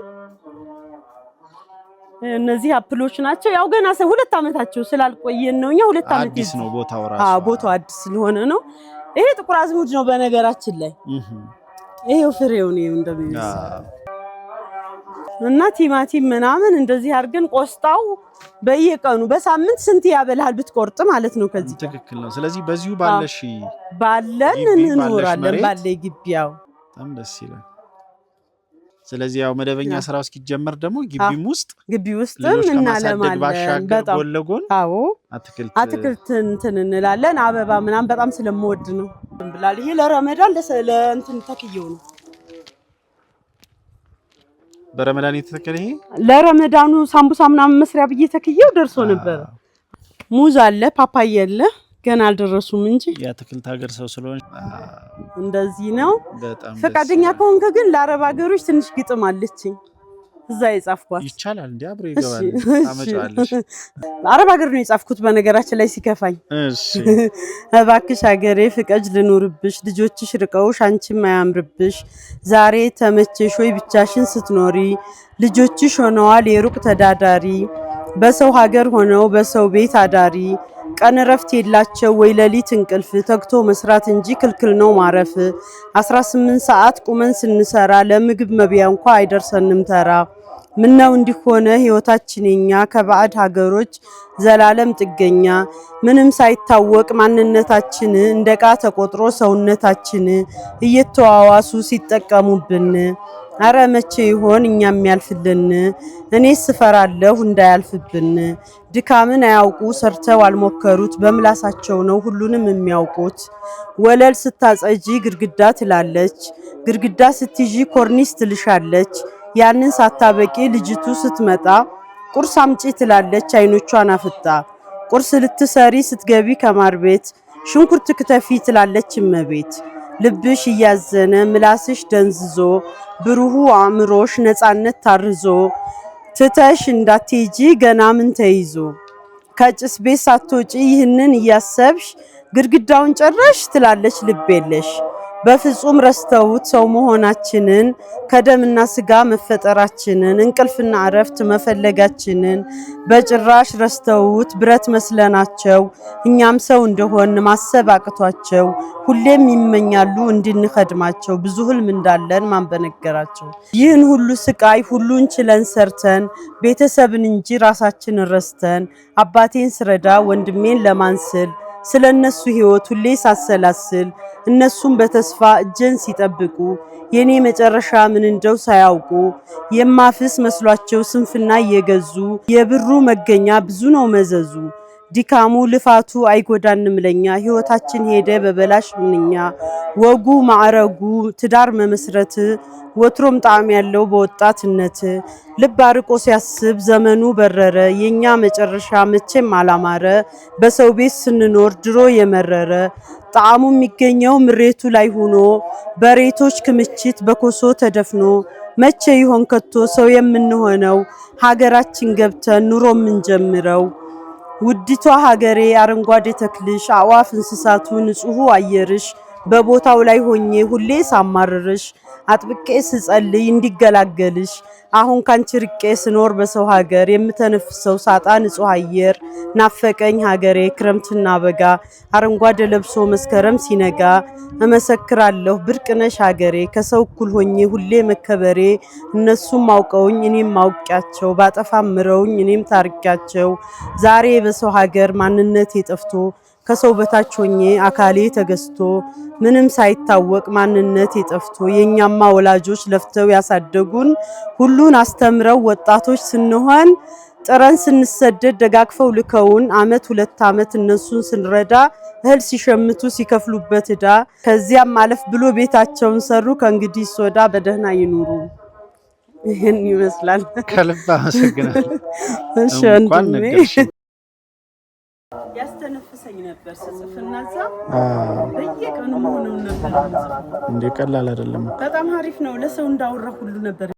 እነዚህ አፕሎች ናቸው ያው ገና 2 አመታቸው ስላልቆየን ነውኛ 2 አመት አዲስ ነው ቦታው ራሱ ቦታው አዲስ ስለሆነ ነው ይሄ ጥቁር አዝሙድ ነው በነገራችን ላይ ይሄው ፍሬው ነው እንደሚመስል እና ቲማቲም ምናምን እንደዚህ አድርገን ቆስጣው በየቀኑ በሳምንት ስንት ያበላል ብትቆርጥ ማለት ነው ከዚህ ትክክል ነው ስለዚህ በዚሁ ባለን እንኖራለን ባለ ግቢያው በጣም ደስ ይላል ስለዚህ ያው መደበኛ ስራው እስኪጀመር ደግሞ ግቢ ውስጥ እናለማለን በጣም ጎለጎን አዎ አትክልት እንላለን አበባ ምናምን በጣም ስለምወድ ነው ብላል ይሄ ለረመዳን ለእንትን ተክየው ነው በረመዳን የተተከለ ይሄ ለረመዳኑ ሳምቡሳ ምናምን መስሪያ ብዬ ተክየው ደርሶ ነበር ሙዝ አለ ፓፓያ አለ ገና አልደረሱም እንጂ የአትክልት ሀገር ሰው ስለሆነ እንደዚህ ነው ፈቃደኛ ከሆንከ ግን ለአረብ ሀገሮች ትንሽ ግጥም አለችኝ እዛ የጻፍኳት ይቻላል እንዴ አብሮ ይገባል ታመጫለሽ አረብ ሀገር ነው የጻፍኩት በነገራችን ላይ ሲከፋኝ እሺ እባክሽ ሀገሬ ፍቀጅ ልኖርብሽ ልጆችሽ ርቀውሽ አንቺም ማያምርብሽ ዛሬ ተመቸሽ ወይ ብቻሽን ስትኖሪ ልጆችሽ ሆነዋል የሩቅ ተዳዳሪ በሰው ሀገር ሆነው በሰው ቤት አዳሪ ቀን ረፍት የላቸው ወይ ለሊት እንቅልፍ ተግቶ መስራት እንጂ ክልክል ነው ማረፍ 18 ሰዓት ቁመን ስንሰራ ለምግብ መብያ እንኳን አይደርሰንም ተራ ምነው እንዲሆነ ህይወታችንኛ ከባዕድ ሀገሮች ዘላለም ጥገኛ ምንም ሳይታወቅ ማንነታችን እንደቃ ተቆጥሮ ሰውነታችን እየተዋዋሱ ሲጠቀሙብን አረ መቼ ይሆን እኛም ያልፍልን እኔ ስፈራለሁ እንዳያልፍብን ድካምን አያውቁ ሰርተው አልሞከሩት በምላሳቸው ነው ሁሉንም የሚያውቁት ወለል ስታጸጂ ግድግዳ ትላለች ግድግዳ ስትይጂ ኮርኒስ ትልሻለች ያንን ሳታበቂ ልጅቱ ስትመጣ ቁርስ አምጪ ትላለች አይኖቿን አፍጣ ቁርስ ልትሰሪ ስትገቢ ከማር ቤት ሽንኩርት ክትፊ ትላለች እመቤት ልብሽ ያዘነ ምላስሽ ደንዝዞ ብሩሁ አእምሮሽ ነፃነት ታርዞ ትተሽ እንዳትጂ ገና ምን ተይዞ ከጭስ ቤት ሳትወጪ ይህንን ያሰብሽ ግድግዳውን ጨረሽ ትላለች ልቤለሽ በፍጹም ረስተውት ሰው መሆናችንን ከደምና ስጋ መፈጠራችንን እንቅልፍና አረፍት መፈለጋችንን በጭራሽ ረስተውት ብረት መስለናቸው እኛም ሰው እንደሆን ማሰብ አቅቷቸው ሁሌም ይመኛሉ እንድንخدማቸው ብዙ ህልም እንዳለን ማን በነገራቸው ይህን ሁሉ ስቃይ ሁሉን ችለን ሰርተን ቤተሰብን እንጂ ራሳችንን ረስተን አባቴን ስረዳ ወንድሜን ለማንስል ስለነሱ ህይወት ሁሌ ሳሰላስል እነሱም በተስፋ እጄን ሲጠብቁ የኔ መጨረሻ ምን እንደው ሳያውቁ የማፍስ መስሏቸው ስንፍና እየገዙ የብሩ መገኛ ብዙ ነው መዘዙ ድካሙ ልፋቱ አይጎዳንም ለኛ ህይወታችን ሄደ በበላሽ ምንኛ ወጉ ማዕረጉ ትዳር መመስረት ወትሮም ጣዕም ያለው በወጣትነት ልብ አርቆ ሲያስብ ዘመኑ በረረ የኛ መጨረሻ መቼም አላማረ በሰው ቤት ስንኖር ድሮ የመረረ ጣዕሙ የሚገኘው ምሬቱ ላይ ሆኖ በሬቶች ክምችት በኮሶ ተደፍኖ መቼ ይሆን ከቶ ሰው የምንሆነው ሀገራችን ገብተን ኑሮ ምንጀምረው ውዲቷ ሀገሬ አረንጓዴ ተክልሽ አዋፍ እንስሳቱ ንጹህ አየርሽ በቦታው ላይ ሆኜ ሁሌ ሳማርርሽ አጥብቄ ስጸልይ እንዲገላገልሽ አሁን ካንቺ ርቄ ስኖር በሰው ሀገር የምተነፍሰው ሳጣ ንጹህ አየር ናፈቀኝ ሀገሬ ክረምትና በጋ አረንጓዴ ለብሶ መስከረም ሲነጋ እመሰክራለሁ ብርቅነሽ ሀገሬ ከሰው እኩል ሆኜ ሁሌ መከበሬ እነሱም አውቀውኝ እኔም አውቂያቸው ባጠፋም ምረውኝ እኔም ታርቂያቸው ዛሬ በሰው ሀገር ማንነቴ ጠፍቶ ከሰው በታች ሆኜ አካሌ ተገስቶ ምንም ሳይታወቅ ማንነቴ ጠፍቶ የኛማ ወላጆች ለፍተው ያሳደጉን ሁሉን አስተምረው ወጣቶች ስንሆን ጥረን ስንሰደድ ደጋግፈው ልከውን አመት 2 አመት እነሱን ስንረዳ እህል ሲሸምቱ ሲከፍሉበት ዕዳ ከዚያም ማለፍ ብሎ ቤታቸውን ሰሩ ከእንግዲህ ሶዳ በደህና ይኑሩ ይሄን ይመስላል ከልብ አመሰግናለሁ እሺ እንኳን ነገርሽ ያስተነፍሰኝ ነበር ስጽፍና እዛ በየቀኑ ሆነው ነበር እንደ ቀላል አይደለም በጣም አሪፍ ነው ለሰው እንዳወራ ሁሉ ነበር